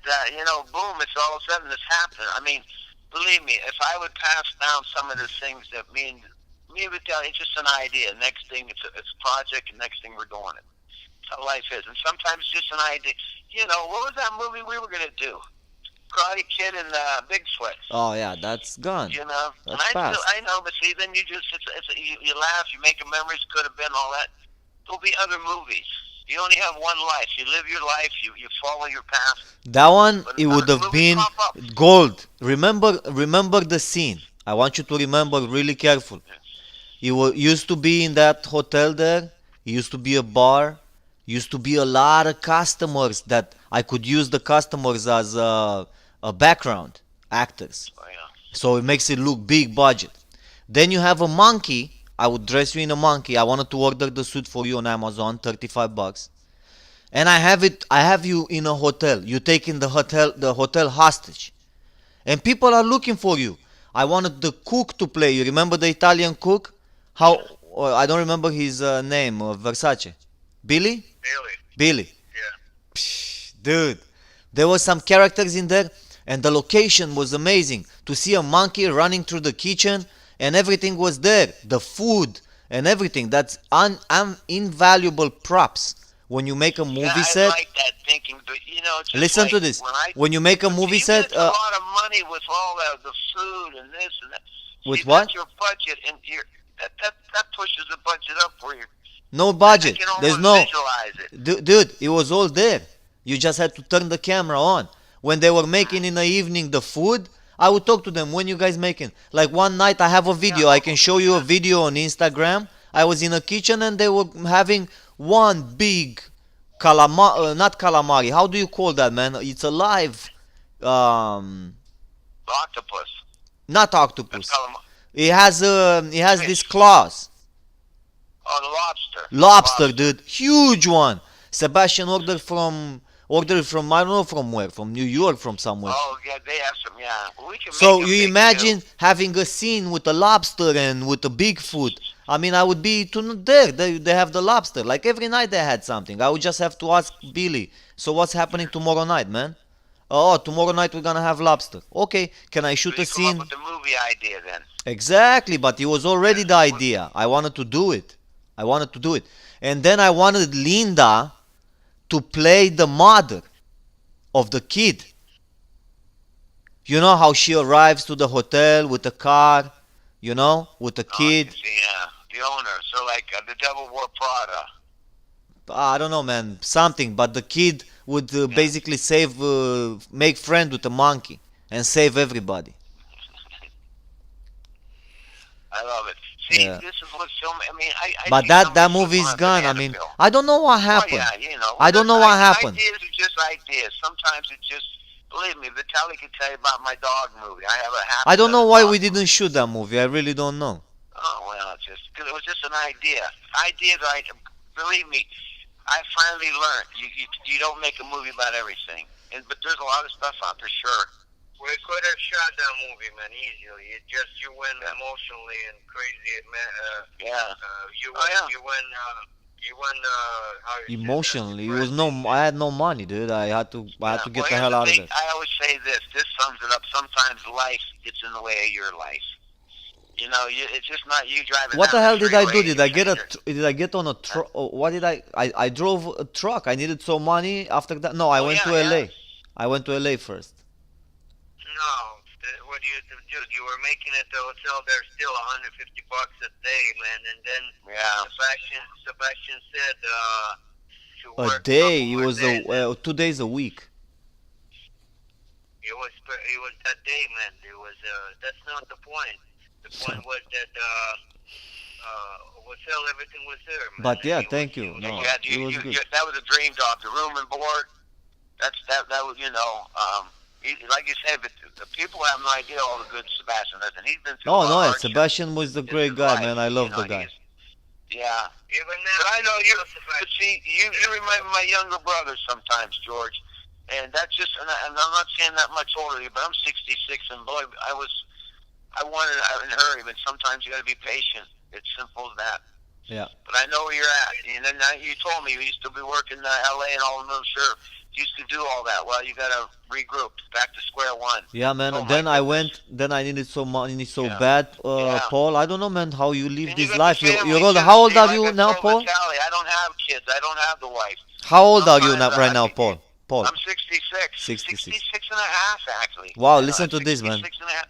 Boom! It's all of a sudden this happened. I mean, believe me, if I would pass down some of the things that me and Vitaliy, it's just an idea. Next thing, it's a project, and next thing we're doing it. That's how life is, and sometimes it's just an idea. What was that movie we were gonna do? Karate Kid and Big Sweat. Oh yeah, that's gone. That's fast. I know, but see, then you just you laugh, you make memories. Could have been all that. There'll be other movies. You only have one life. You live your life. You follow your path. That one, But it would other have movies been pop up. gold. Remember the scene. I want you to remember really careful. Used to be in that hotel there. It used to be a bar. Used to be a lot of customers that I could use the customers as a background actors. Oh, yeah. So it makes it look big budget. Then you have a monkey. I would dress you in a monkey. I wanted to order the suit for you on Amazon, $35. And I have you in a hotel. You taking the hotel hostage. And people are looking for you. I wanted the cook to play. You remember the Italian cook? How I don't remember his name, Versace. Billy? Really? Billy. Yeah. Dude, there were some characters in there, and the location was amazing. To see a monkey running through the kitchen, and everything was there. The food and everything. That's invaluable props. When you make a movie Yeah, I set, like that thinking, but it's just listen like to this. when When you make a movie you set, get a lot of money with all the food and this and that. With See, what? That's your budget, and that pushes the budget up where you no budget. I can almost There's no, visualize it. dude. It was all there. You just had to turn the camera on. When they were making in the evening the food, I would talk to them. When you guys making? Like one night, I have a video. I can show you a video on Instagram. I was in a kitchen and they were having one big not calamari. How do you call that, man? It's alive. Um, Octopus. not That's octopus. It has this Fish. claws. Oh, the lobster. Lobster, dude, huge one. Sebastian ordered from I don't know from where, from New York, from somewhere. Oh, yeah, they have some, yeah. Well, we can So make a you big imagine too. having a scene with a lobster and with a Bigfoot. I mean, I would be there. They have the lobster. Like every night they had something. I would just have to ask Billy. So what's happening tomorrow night, man? Oh, tomorrow night we're gonna have lobster. Okay, can I shoot So a you come up scene? with the movie idea then. Exactly, but it was already the idea. I wanted to do it. And then I wanted Linda to play the mother of the kid. You know how she arrives to the hotel with a car, with a Oh, I kid. can see, the owner. So like the Devil Wore Prada. I don't know, man, something. But the kid would basically make friend with the monkey and save everybody. I love it. See, Yeah. this is what film. I mean, I But see that somebody movie put is on a gone. I banana mean, peel. I don't know what Oh, happened. yeah, I don't know what happened. Ideas are just ideas. Sometimes it just, believe me, Vitaliy can tell you about my dog movie. I have a half. I don't know why we dog didn't shoot that movie. I really don't know. Oh well, because it was just an idea. Ideas, believe me, I finally learned you don't make a movie about everything, but there's a lot of stuff out there, sure. We could have shot that movie, man, easily. It just you went emotionally and crazy, man. Yeah. You Oh, yeah. went how you say that, Emotionally, it was depressed. I had no money, dude. I had to get the hell out of there. I always say this. This sums it up. Sometimes life gets in the way of your life. It's just not you driving. What the down hell did I do? freeway Did I get and did I get on a truck? What did I drove a truck. I needed some money after that. No, I went to LA. I went to LA first. No, what do? You were making at the hotel there still $150 a day, man, and then Yeah. Sebastian said to A work day. couple It more was days. 2 days a week. It was that day, man. That's not the point. The point was that hotel, everything was there, man. But yeah, And thank you. Yeah, No, you, it was you, good. you, that was a dream job. The room and board. That was like you said, but the people have no idea all the good Sebastian does, and he's been through. Oh a no, lot of yeah, hardship Sebastian was the in great his guy, life, man. I love the guy. Yeah. Even now, But I know you. But Sebastian. see, you remind me of my younger brother sometimes, George, and that's just. And I'm not saying that much older than you, but I'm 66, and boy, I wanted in a hurry, but sometimes you got to be patient. It's simple as that. Yeah. But I know where you're at, and then you told me you used to be working in LA and all of them. Sure, you used to do all that. Well, you got to regroup, back to square one. Yeah, man. Oh, my Then I goodness. went. Then I needed so money so Yeah. bad, Yeah. Paul. I don't know, man, how you live And you this got life. the family, You're old. too. How old See, are like you I now, told Paul? Vitaliy, I don't have kids. I don't have the wife. How old are you Sometimes right now, I- Paul? Paul. I'm 66. 66. 66 and a half, actually. Wow, You know, listen to this, man. 66 and a half.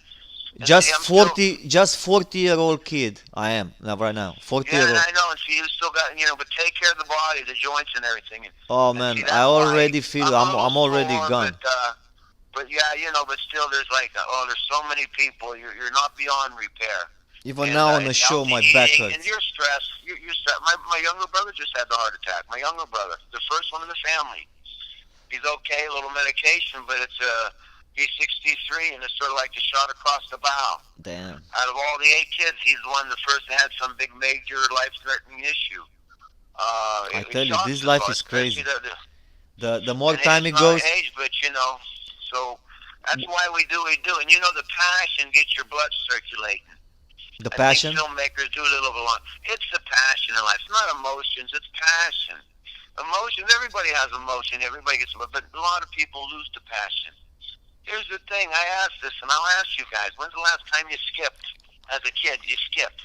And see, I'm still, Just 40-year-old kid. I am now right now. 40 yeah, year and old. I know, and see, you still got, but take care of the body, the joints and everything. Oh And see, man, I that's why already feel I'm a little I'm already sore, gone. but yeah, but still, there's like, oh, there's so many people. You're not beyond repair. Even And now on the and show, healthy my back eating, and hurts. you're stressed. You're stressed. My younger brother just had the heart attack. My younger brother, the first one in the family. He's okay, a little medication, but he's 63, and it's sort of like a shot across the bow. Damn. Out of all the 8 kids, he's the one the first that had some big major life-threatening issue. I It tell you, shocks this us life all, is especially crazy. The more and time it's it not goes, age, but so that's why we do what we do. And the passion gets your blood circulating. the I think passion. filmmakers do a little bit long. It's the passion in life. It's not emotions. It's passion. Emotions. Everybody has emotion. Everybody gets, but a lot of people lose the passion. Here's the thing. I asked this, and I'll ask you guys. When's the last time you skipped as a kid? You skipped.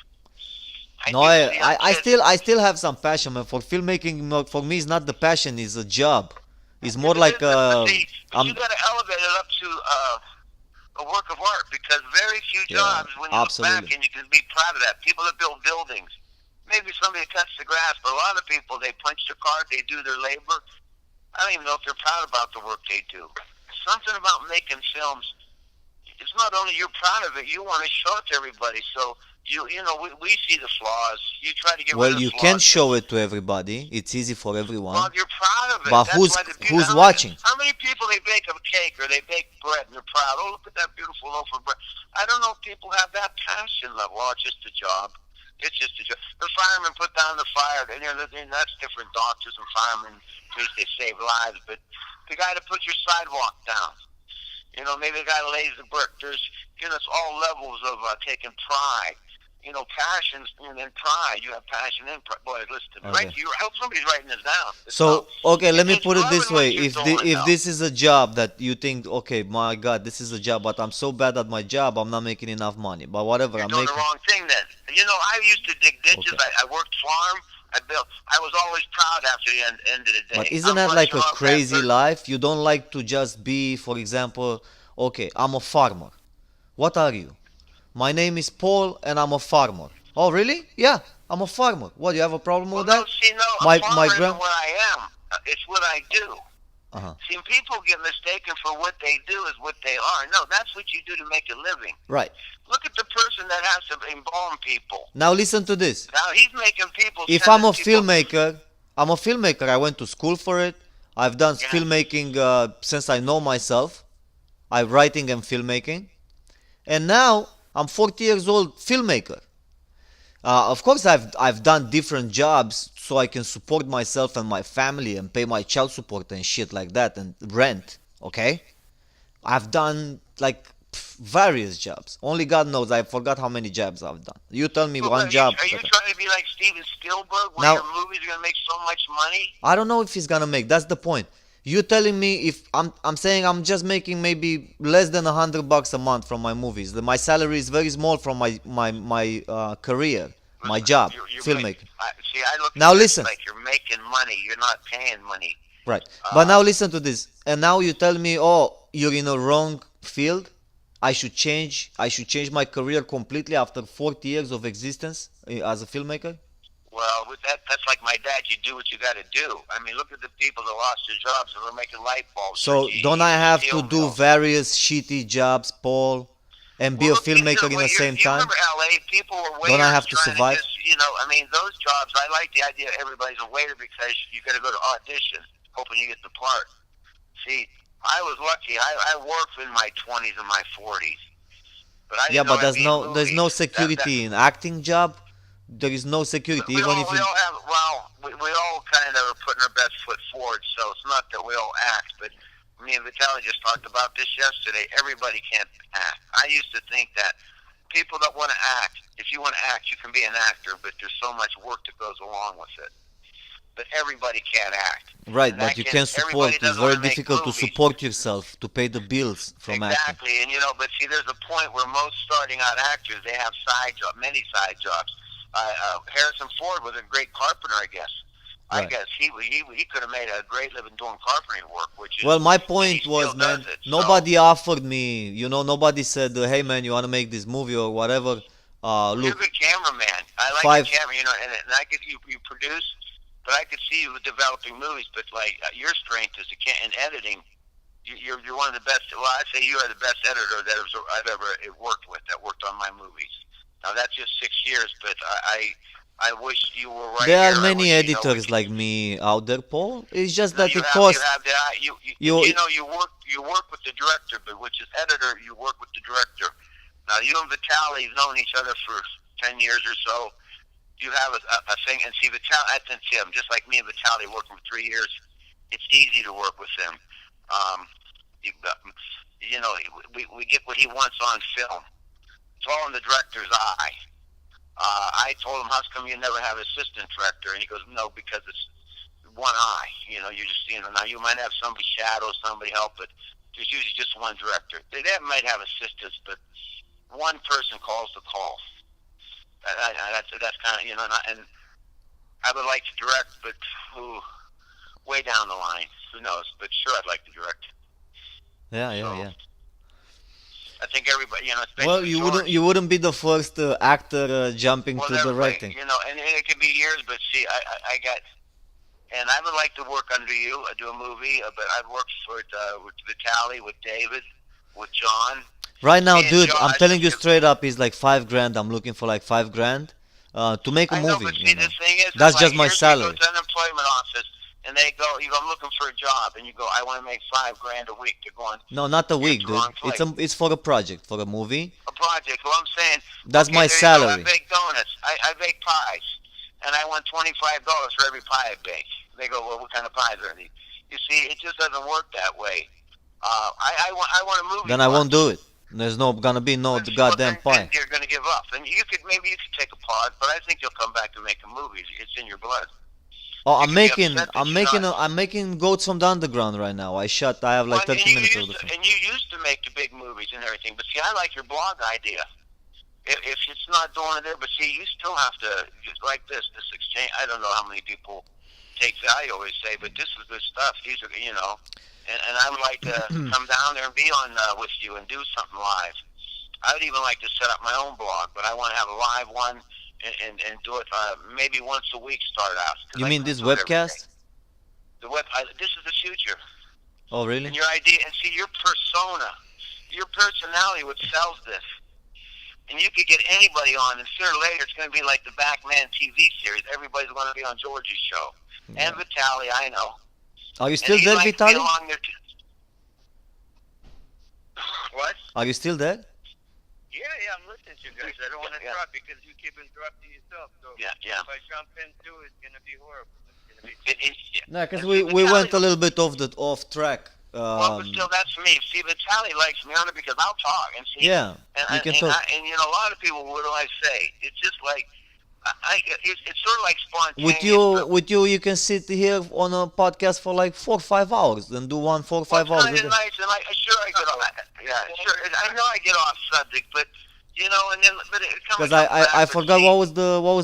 I No, do see young kids. I still have some passion, man. For filmmaking, for me, it's not the passion; it's a job. It's more It like is, but you I'm got to elevate it up to a work of art because very few yeah, jobs, when you look absolutely. back, and you can be proud of that. People that build buildings, maybe somebody that cuts the grass, but a lot of people, they punch their card, they do their labor. I don't even know if they're proud about the work they do. Something about making films, it's not only you're proud of it, you want to show it to everybody. So we see the flaws. You try to get rid Well, of the you can flaws. show it to everybody. It's easy for Well, everyone. you're proud of it. But That's why the beauty. who's watching? How many people they bake a cake or they bake bread and they're proud? Oh, look at that beautiful loaf of bread. I don't know if people have that passion level. Oh, it's just a job. It's just a job. The firemen put down the fire. And that's different. Doctors and firemen, at least they save lives. But the guy that puts your sidewalk down, maybe the guy that lays the brick. It's all levels of taking pride. Passions and pride. You have passion and pride. Boy, listen to me. Okay. Right? I hope somebody's writing this down. So, okay, let me It's put it this loving way. what you're doing If now. this is a job that you think, okay, my God, this is a job, but I'm so bad at my job, I'm not making enough money. But whatever, You're I'm doing making. the wrong thing then. I used to dig ditches. Okay. I worked farm. I built. I was always proud after the end of the day. But isn't I'm that like brushing a off that crazy dirt. life? You don't like to just be, for example, okay, I'm a farmer. What are you? My name is Paul and I'm a farmer. Oh, really? Yeah, I'm a farmer. What, you have a problem Well, with no, that? see, no, My a farmer my isn't grand. what I am. It's what I do. Uh-huh. See, people get mistaken for what they do as what they are. No, that's what you do to make a living. Right. Look at the person that has to embalm people. Now listen to this. Now he's making people. If I'm a people, filmmaker, I'm a filmmaker. I went to school for it. I've done Yeah. filmmaking since I know myself. I'm writing and filmmaking. And now I'm 40 years old filmmaker. Of course, I've done different jobs so I can support myself and my family and pay my child support and shit like that and rent. Okay, I've done like various jobs. Only God knows. I forgot how many jobs I've done. You tell me Well, one job. Are you trying to be like Steven Spielberg, where Now- your movies are going to make so much money? I don't know if he's gonna make. That's the point. You telling me if I'm saying I'm just making maybe less than $100 a month from my movies. My salary is very small from my career, my job, You're filmmaking. See, I look Now at it listen. like you're making money. You're not paying money. Right. But now listen to this. And now you tell me, oh, you're in a wrong field. I should change my career completely after 40 years of existence as a filmmaker. Well, with that's like my dad. You do what you got to do. I mean, look at the people that lost their jobs and were making light bulbs. So for don't I have steel to do mills. various shitty jobs, Paul, and be a Well, look into filmmaker in what the same you time? remember LA? People were waiters. Don't I have to trying survive? I mean, those jobs. I like the idea everybody's a waiter because you got to go to audition, hoping you get the part. See, I was lucky. I worked in my 20s and my 40s. But I Yeah, didn't but know I'd be in there's no movies. security in acting job. There is no security, We even all, if we you. all have, we all kind of are putting our best foot forward, so it's not that we all act, but me and Vitaliy just talked about this yesterday. Everybody can't act. I used to think that people that want to act, if you want to act, you can be an actor, but there's so much work that goes along with it. But everybody can't act. Right, And but you can support. everybody It's doesn't very wanna make difficult to movies. support yourself to pay the bills from acting. Exactly, and but see, there's a point where most starting out actors, they have side jobs, many side jobs. Harrison Ford was a great carpenter, I guess. I Right. guess he could have made a great living doing carpentry work, which is Well, my and he point still was, does man, it. So nobody offered me, nobody said, hey, man, you want to make this movie or whatever. you're a Look, good cameraman. I like your five. camera, and I could you produce, but I could see you developing movies. But like your strength is in editing. You're one of the best. Well, I say you are the best editor I've ever worked with. That worked on my movies. Now that's just 6 years, but I wish you were right There are here. I many wish we editors could. like me out there, Paul. It's just No, that you it have costs. the You, you work with the director, but which is editor. You work with the director. Now you and Vitaliy have known each other for 10 years or so. You have a thing, and see Vitaliy. I think him just like me and Vitaliy working for 3 years. It's easy to work with him. You, we get what he wants on film. It's all in the director's eye. I told him, how come you never have assistant director? And he goes, no, because it's one eye. You just, now you might have somebody shadow, somebody help, but there's usually just one director. They might have assistants, but one person calls the call. That's kind of, and I would like to direct, but way down the line, who knows? But sure, I'd like to direct. yeah, So, yeah. I think everybody, especially Well, George. you wouldn't be the first actor jumping Well, to everybody, directing. and it could be years, but see, I got, and I would like to work under you, do a movie, but I've worked with Vitaliy, with David, with John. Right now, Me and dude, I'm Josh, telling you straight up, it's like 5 grand. I'm looking for like 5 grand to make a I know, movie. but see, the thing is, That's it's just like, my here's salary. You go to an employment office, and they go, I'm looking for a job, and you go, I want to make $5 grand a week. They're going, No, not a you're at week, the dude. wrong It's place. it's for a project, for a movie. A project. Well, I'm saying, That's okay, my there you go. I salary. bake donuts. I bake pies, and I want $25 for every pie I bake. They go, well, what kind of pies are these? You see, it just doesn't work that way. I want a movie. Then I won't box. do it. There's gonna be no Then- goddamn then pie. you're going to give up, and maybe you could take a pause, but I think you'll come back to making movies. It's in your blood. Oh, You could be upset that you're not. I'm making Goats from the Underground right now. I have like Well, 30 minutes of the film. and you used to make the big movies and everything, but see, I like your blog idea. If it's not doing it there, but see, you still have to, just like this exchange. I don't know how many people take value, I always say, but this is good stuff. These are, and I would like to come down there and be on with you and do something live. I would even like to set up my own blog, but I want to have a live one and do it maybe once a week. Start out. 'Cause You I mean can't this do it every webcast? day. This is the future. Oh, really? And your idea, and see your persona, your personality, what sells this. And you could get anybody on, and sooner or later it's going to be like the Backman TV series. Everybody's going to be on George's show. Yeah. And Vitaliy, I know. Are you still and there, he'd like to be Vitaliy? along there What? Are you still there? Yeah, I'm listening to you guys. I don't want to Yeah. interrupt because you keep interrupting yourself. So Yeah. if I jump in too, it's gonna be horrible. It's gonna be No, because And we Vitaliy- went a little bit off track. Well, but still, that's me. See, Vitaliy likes me on it because I'll talk and see. Yeah, and, you can and, talk. and a lot of people, what do I say? It's just like, it's sort of like spontaneous. With you can sit here on a podcast for like 4 or 5 hours and do 4 or 5 hours a It's day. nice, and sure I get off. Yeah, sure. I know I get off subject, but and then but it comes. Because I forgot what was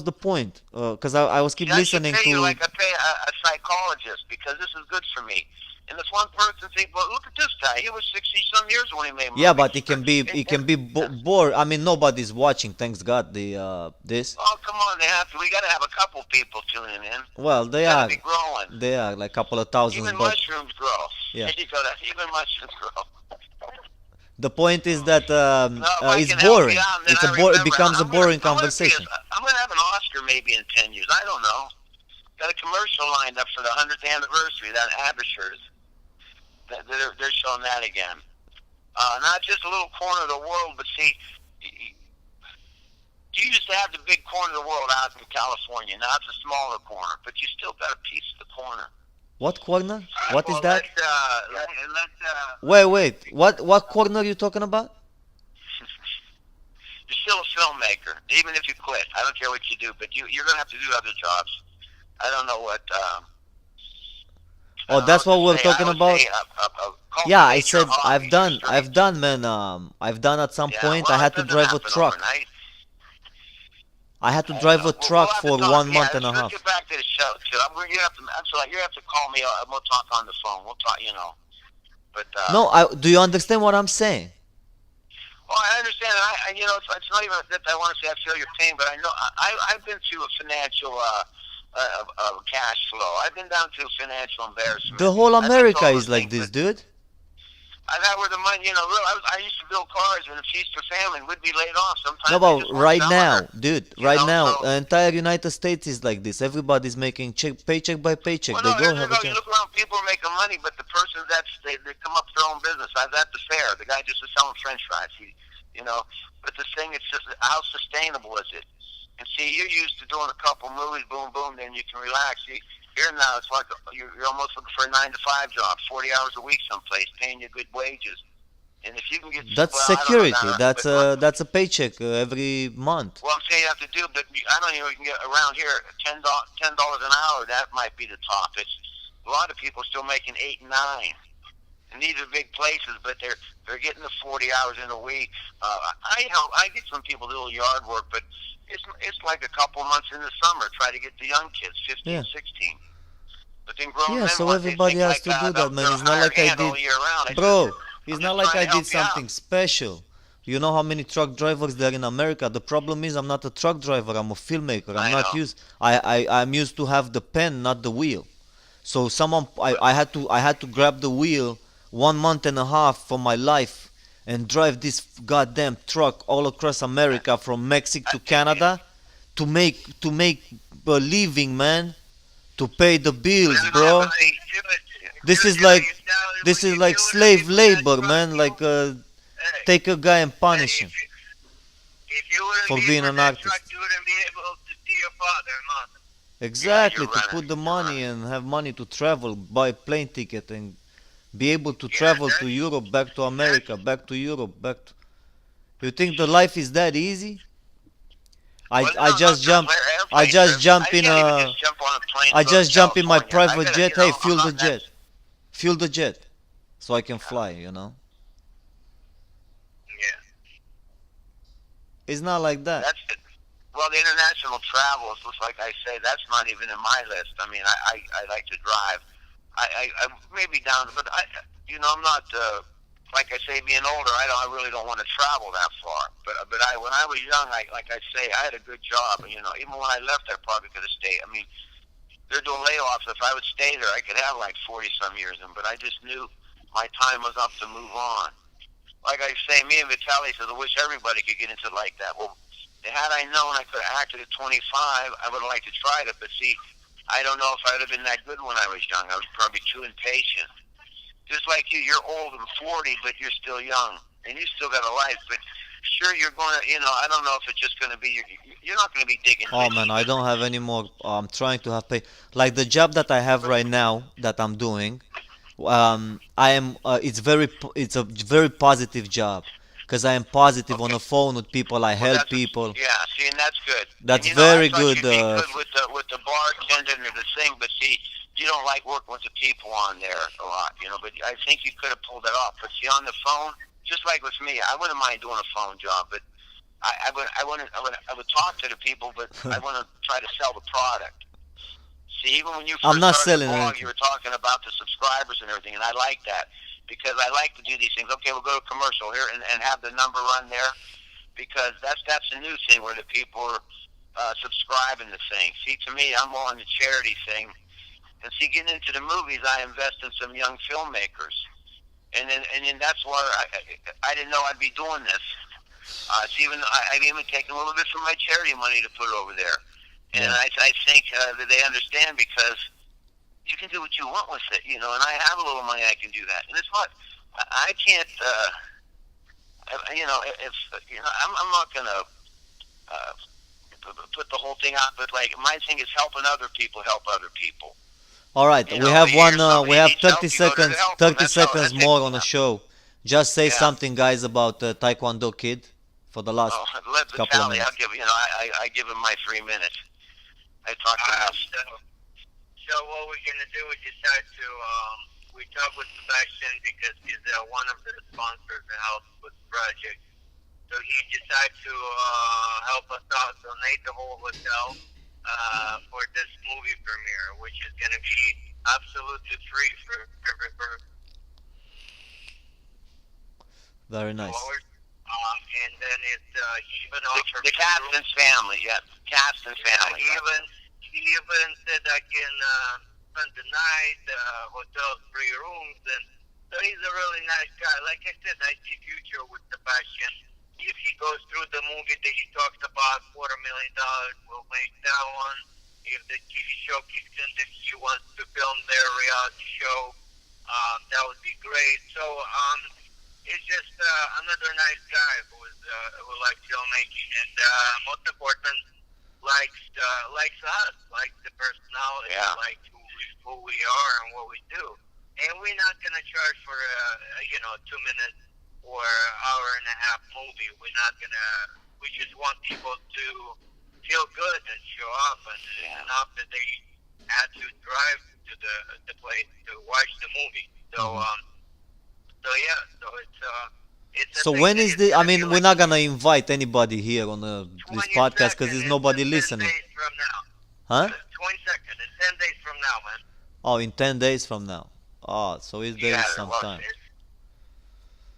the point. Because I was keep listening I should pay to. you like I pay a psychologist because this is good for me. And this one person thinks, well, look at this guy. He was 60-some years when he made movies. Yeah, but it can be bored. I mean, nobody's watching. Thanks God, this. Oh, come on, we got to have a couple people tuning in. Well, they Gotta are. be growing. They are like a couple of thousands, Even but mushrooms grow. Yeah. Even mushrooms grow. the point is that No, if I it's can help boring. you out, then It's I it remember. becomes a boring I'm gonna conversation. I'm going to have an Oscar maybe in 10 years. I don't know. Got a commercial lined up for the 100th anniversary, that Abishers. They're showing that again. Not just a little corner of the world, but see, you used to have the big corner of the world out in California. Now it's a smaller corner, but you still got a piece of the corner. What corner? What is well, that? Let's Wait. What corner are you talking about? You're still a filmmaker, even if you quit. I don't care what you do, but you're going to have to do other jobs. I don't know what. Oh, that's what we're talking about. Yeah, I said I've done, man. I've done at some point. I had to drive a truck. I had to drive a truck for 1 month and a half. Let's get back to the You have to. I'm sorry. You have to call me. We'll talk on the phone. We'll talk. But No, do you understand what I'm saying? well, I understand. It's not even that I want to say I feel your pain, but I know I've been through a financial cash flow. I've been down through financial embarrassment. The whole I've been America through all is those like things, this, but dude. I've had where the money. I used to build cars and a feast for family. We'd be laid off sometimes. No, they but just weren't right selling now, her, dude, right now, So, the entire United States is like this. Everybody's making paycheck by paycheck. well, They no, go here's the have a go. You job. look around, people are making money, but the person they come up with their own business. I was at the fair. The guy just was selling French fries. But the thing, it's just how sustainable is it? And see, you're used to doing a couple movies, boom, boom, then you can relax. See, here now, it's like you're almost looking for a 9-to-5 job, 40 hours a week someplace, paying you good wages. And if you can get, That's well, I don't know security. that, That's a paycheck every month. well, I'm saying you have to do, but I don't even can get around here $10 an hour. That might be the top. It's a lot of people still making 8 and 9. And these are big places, but they're getting the 40 hours in a week. I get some people do a little yard work, but it's like a couple months in the summer. Try to get the young kids, 15, Yeah. 16. But then grown Yeah, men so want, they everybody think has like to do that, man. they're It's not hired like I hand all did, year round. I bro. said, It's I'm not just like trying I to help did you out. something special. You know how many truck drivers there in America? The problem is I'm not a truck driver. I'm a filmmaker. I'm I not know. used. I'm used to have the pen, not the wheel. So I had to grab the wheel 1 month and a half from my life and drive this goddamn truck all across America from Mexico to Canada to make a living, man, to pay the bills, bro. This is like slave labor, man. Like take a guy and punish him If you wouldn't for be being for an that truck, artist. you wouldn't be able to see your father and mother. Exactly, you're to right. put the money and have money to travel, buy plane ticket and be able to Yeah, travel to that's- Europe, back to America, back to Europe, back to... You think the life is that easy? Well, I no, just not jump airplane I just trips. jump I in can't even a just jump on a plane I and go to just jump in my California. I private gotta, jet. Hey, I'm fuel not the in that. jet. Fuel the jet. So I can fly, Yeah. It's not like that. That's it. Well, the international travel is just like I say. That's not even in my list. I mean, I like to drive. I maybe down, but I'm not. Like I say, being older, I really don't want to travel that far. But when I was young, like I say, I had a good job. Even when I left, I probably could have stayed. I mean, they're doing layoffs. If I would stay there, I could have like 40 some years in. But I just knew my time was up to move on. Like I say, me and Vitaliy says, I wish everybody could get into it like that. Well, had I known I could have acted at 25, I would have liked to try it. But see, I don't know if I would have been that good when I was young. I was probably too impatient. Just like you're old and 40, but you're still young, and you still got a life. But sure, you're going to, I don't know if it's just going to be, you're not going to be digging. Oh man, I don't have any more. I'm trying to have pay. Like the job that I have right now that I'm doing, I am. It's a very positive job, because I am positive on the phone with people. I help people. Yeah, see, and that's good. That's and, very I thought good. You'd be good with the bartender and the thing, but see, you don't like working with the people on there a lot, But I think you could have pulled that off. But see, on the phone, just like with me, I wouldn't mind doing a phone job, but I would talk to the people, but I want to try to sell the product. See, even when you first I'm not started selling the blog, anything. you were talking about the subscribers and everything, and I like that because I like to do these things. Okay, we'll go to commercial here and have the number run there, because that's a new thing where the people are subscribing to things. See, to me, I'm more on the charity thing. And see, getting into the movies, I invest in some young filmmakers, and then that's why I didn't know I'd be doing this. It's I've even taken a little bit from my charity money to put over there, and Yeah. I think that they understand, because you can do what you want with it, and I have a little money, I can do that, and it's not. I can't. I'm not gonna put the whole thing out, but like my thing is helping other people help other people. All right, You we know, have you hear one. somebody We have needs help, 30 you go there to seconds. help them. 30 That's how- seconds that's it. more on the show. Just say Yeah. something, guys, about Taekwondo Kid for the last Oh, let couple of Vitaliy, minutes. I'll give I give him my 3 minutes. I talked to him. So what we're gonna do is decide to we talk with Sebastian because he's one of the sponsors and helps with the project. So he decided to help us out, donate the whole hotel, for this movie premiere, which is going to be absolutely free for every Very 2 nice. hours. And then it even offered The Captain's family, yeah. Captain's family. he even said I can spend the night, hotel 3 rooms, and so he's a really nice guy. Like I said, I see future with Sebastian. If he goes through the movie that he talked about, $250,000, we'll make that one. If the TV show kicks in that he wants to film their reality show, that would be great. So it's just another nice guy who likes filmmaking, and most important, likes us, likes the personality, Yeah. likes who we are and what we do. And we're not gonna charge for a 2 minute or hour and a half movie. We're not gonna. We just want people to feel good and show up, and enough that they had to drive to the place to watch the movie. So it's a So thing when that is it's the? I gonna be mean, we're like not gonna invite anybody here on this podcast because 22nd. there's It's nobody 10 listening. days from now. Huh? 22nd. It's 10 days from now, man. Oh, in 10 days from now. Oh, so there is some well, time.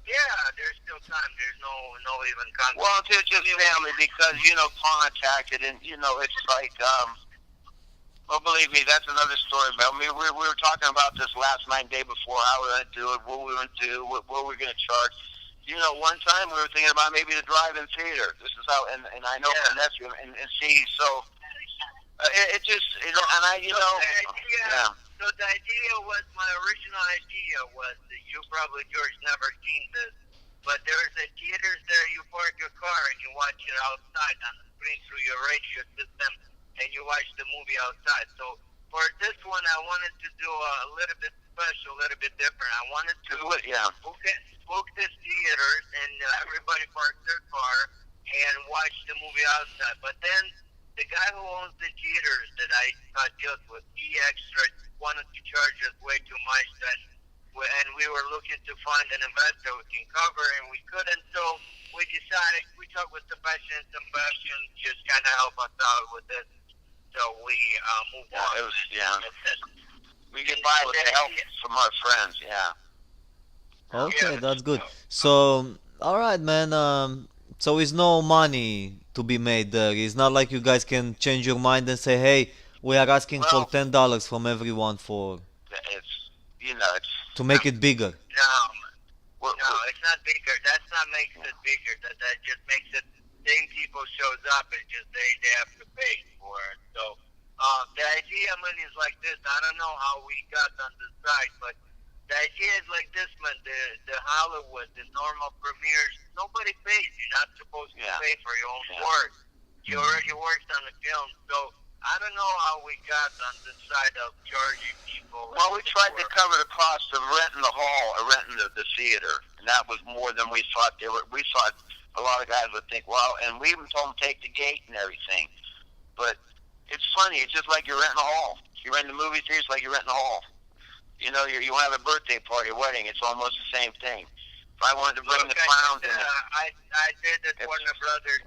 Yeah, there's still time. There's no even contact. Well, it's just family because, contacted and, it's like, well, believe me, that's another story. But we were talking about this last night, day before, how we're going to do it, what we're going to do, what we're going to charge. One time we were thinking about maybe the drive-in theater. This is how, and I know my nephew and see, so it just, and I, yeah. So the idea was, my original idea was that you probably, George, never seen this, but there's a theaters there. You park your car and you watch it outside on the screen through your radio system, and you watch the movie outside. So for this one, I wanted to do a little bit special, a little bit different. I wanted to book this theaters, and everybody park their car and watch the movie outside. But then the guy who owns the theaters that I got deals with, he wanted to charge us way too much, and we were looking to find an investor we can cover, and we couldn't. So we decided, we talked with Sebastian just kind of help us out with this. So we moved on. We get by with the help from our friends, Okay, that's good. So, all right, man. So it's no money to be made there. It's not like you guys can change your mind and say, "Hey, we are asking for Well, $10 from everyone for it's, to make it bigger." No, it's not bigger. That's not makes it bigger. That just makes it. Same people shows up. It's just they have to pay for it. So the idea, man, is like this. I don't know how we got on this side, but the idea is like this, man. The Hollywood, the normal premieres, nobody pays. You're not supposed to pay for your own work. You already worked on the film, so I don't know how we got on this side of charging people. well, we tried to cover the cost of renting the hall or renting the theater, and that was more than we thought they were. We thought a lot of guys would think, well, and we even told them to take the gate and everything. But it's funny. It's just like you're renting a hall. You rent the movie theater, it's like you're renting a hall. You want to have a birthday party, a wedding. It's almost the same thing. If I wanted to bring the clowns in, I did it Warner Brothers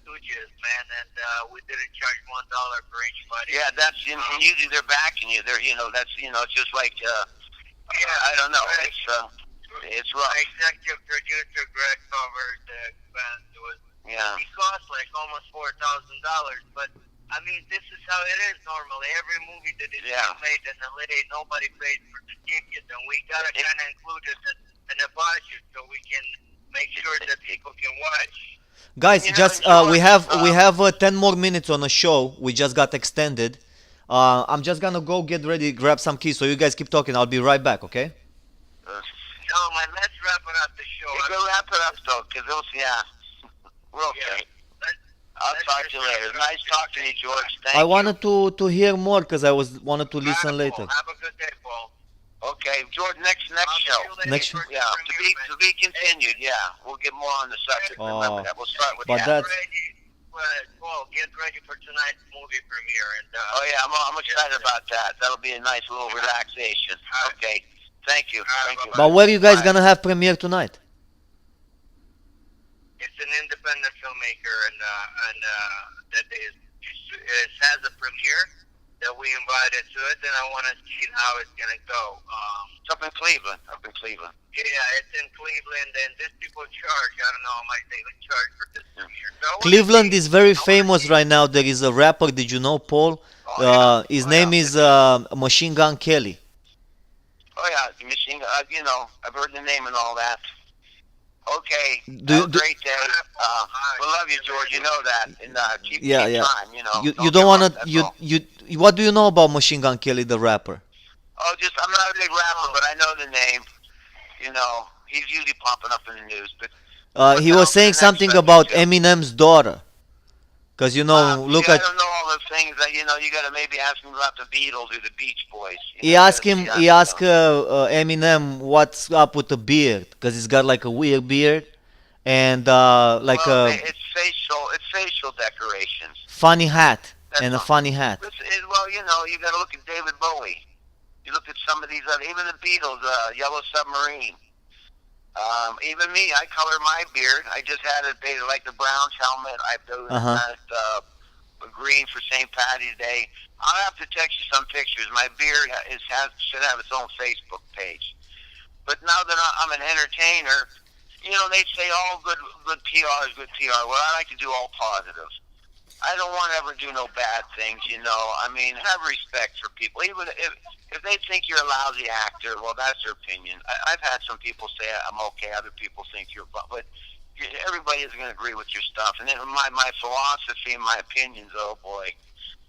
Studios, man, and we didn't charge $1 for anybody. yeah, that's and usually they're backing you. That's it's just like I don't know. It's rough. My executive producer Greg covered the expense. It cost like almost $4,000, but I mean, this is how it is normally. Every movie that is made in LA, nobody pays for the ticket, and we gotta kind of include it in the budget so we can make sure that people can watch. Guys, we have 10 more minutes on the show. We just got extended. I'm just gonna go get ready, grab some keys. So you guys keep talking. I'll be right back. Okay? No, man, let's wrap it up the show. Go wrap it up though, because we're okay. I'll talk to you later. Nice talking to you, George. Thank you. I wanted to hear more because I wanted to listen later. Have a good day, Paul. Okay, George. Next show. Next show. Yeah, to be continued. Yeah, we'll get more on the subject. Remember that. We'll start with But that. Paul, get ready for tonight's movie premiere. And oh yeah, I'm excited about that. That'll be a nice little relaxation. Okay, thank you. Thank you. But where are you guys gonna have premiere tonight? It's an independent filmmaker, and that is we invited to it, and I want to see how it's gonna go. It's up in Cleveland. Yeah, it's in Cleveland, and these people charge. I don't know how much they would charge for this premiere. So I wanna Cleveland see- is very I wanna famous see- right now. There is a rapper. Did you know, Paul? Oh, yeah. His Oh, name yeah. is Machine Gun Kelly. Oh yeah, the machine. I've heard the name and all that. Okay, Do- have a do- great day. We love you, George. You know that. And keep Yeah. time. You Don't don't give wanna up, that's you all. you what do you know about Machine Gun Kelly, the rapper? Oh, just I'm not a big rapper, but I know the name. He's usually popping up in the news. But He was saying something about Eminem's daughter. Cause look I at don't know all the things that you got to maybe ask him about the Beatles or the Beach Boys. he asked Eminem what's up with the beard, cause he's got like a weird beard and like well, a it's facial decorations. funny hat That's and a all. funny hat. Well, you got to look at David Bowie. You look at some of these other, even the Beatles, Yellow Submarine. Even me, I color my beard. I just had it painted like the Browns helmet. I do green for St. Patty's Day. I'll have to text you some pictures. My beard should have its own Facebook page. But now that I'm an entertainer, they say all good PR is good PR. Well, I like to do all positive. I don't want to ever do no bad things, I mean, have respect for people. Even if they think you're a lousy actor, well, that's their opinion. I've had some people say I'm okay. Other people think you're, but everybody isn't going to agree with your stuff. And then my philosophy and my opinions, oh boy,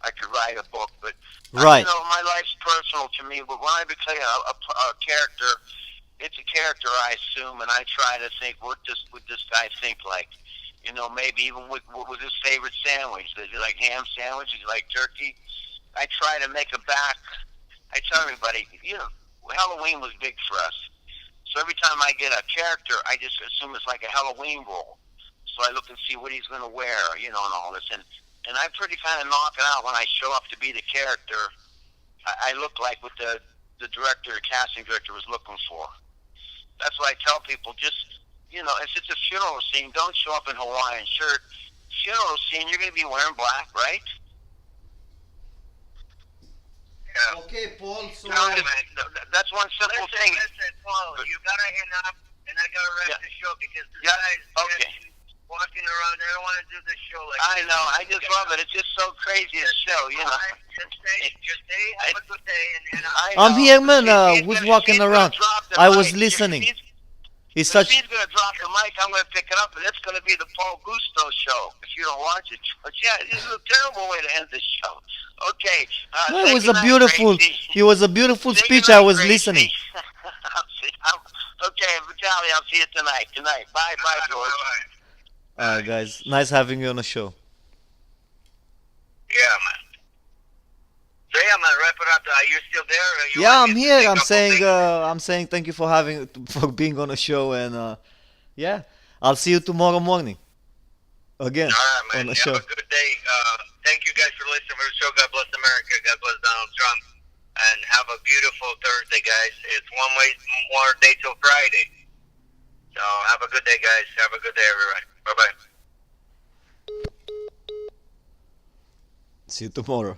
I could write a book. But Right. my life's personal to me. But when I become a character, it's a character I assume, and I try to think, what does this guy think like? Maybe even what was his favorite sandwich? Does he like ham sandwich? Does he like turkey? I try to make a back. I tell everybody, Halloween was big for us. So every time I get a character, I just assume it's like a Halloween role. So I look and see what he's going to wear, and all this. And I pretty kind of knock it out when I show up to be the character. I look like what the director, the casting director was looking for. That's why I tell people, just, if it's a funeral scene, don't show up in Hawaiian shirt. Funeral scene, you're going to be wearing black, right? Yeah. Okay, Paul. So That's one simple thing. Listen, Paul, you gotta hang up, and I gotta wrap the show because the guys Okay. walking around. I don't want to do the show like I this. know. I just love it. It's just so crazy a show, Just stay, have a good day, and I'm here, man. She's Who's gonna- walking she's gonna around? drop the I was mic. listening. He's If such. she's going to drop the mic, I'm going to pick it up, and it's going to be the Paul Gusto show, if you don't watch it. But yeah, this is a terrible way to end the show. Okay. No, say it was a goodnight, beautiful. Gracie. It was a beautiful Say speech. goodnight, I was Gracie. listening. Okay, Vitaliy, I'll see you tonight. Good night. Bye, George. bye-bye. All right, guys. Nice having you on the show. Yeah, man. So yeah, man, wrap it up. You're still there? You Yeah, want I'm me to here. say a I'm couple saying. things? I'm saying thank you for being on the show, and yeah, I'll see you tomorrow morning. Again All right, man. on the You show. have a good day. Thank you guys for listening to the show. God bless America. God bless Donald Trump. And have a beautiful Thursday, guys. It's one more day till Friday. So have a good day, guys. Have a good day, everybody. Bye-bye. See you tomorrow.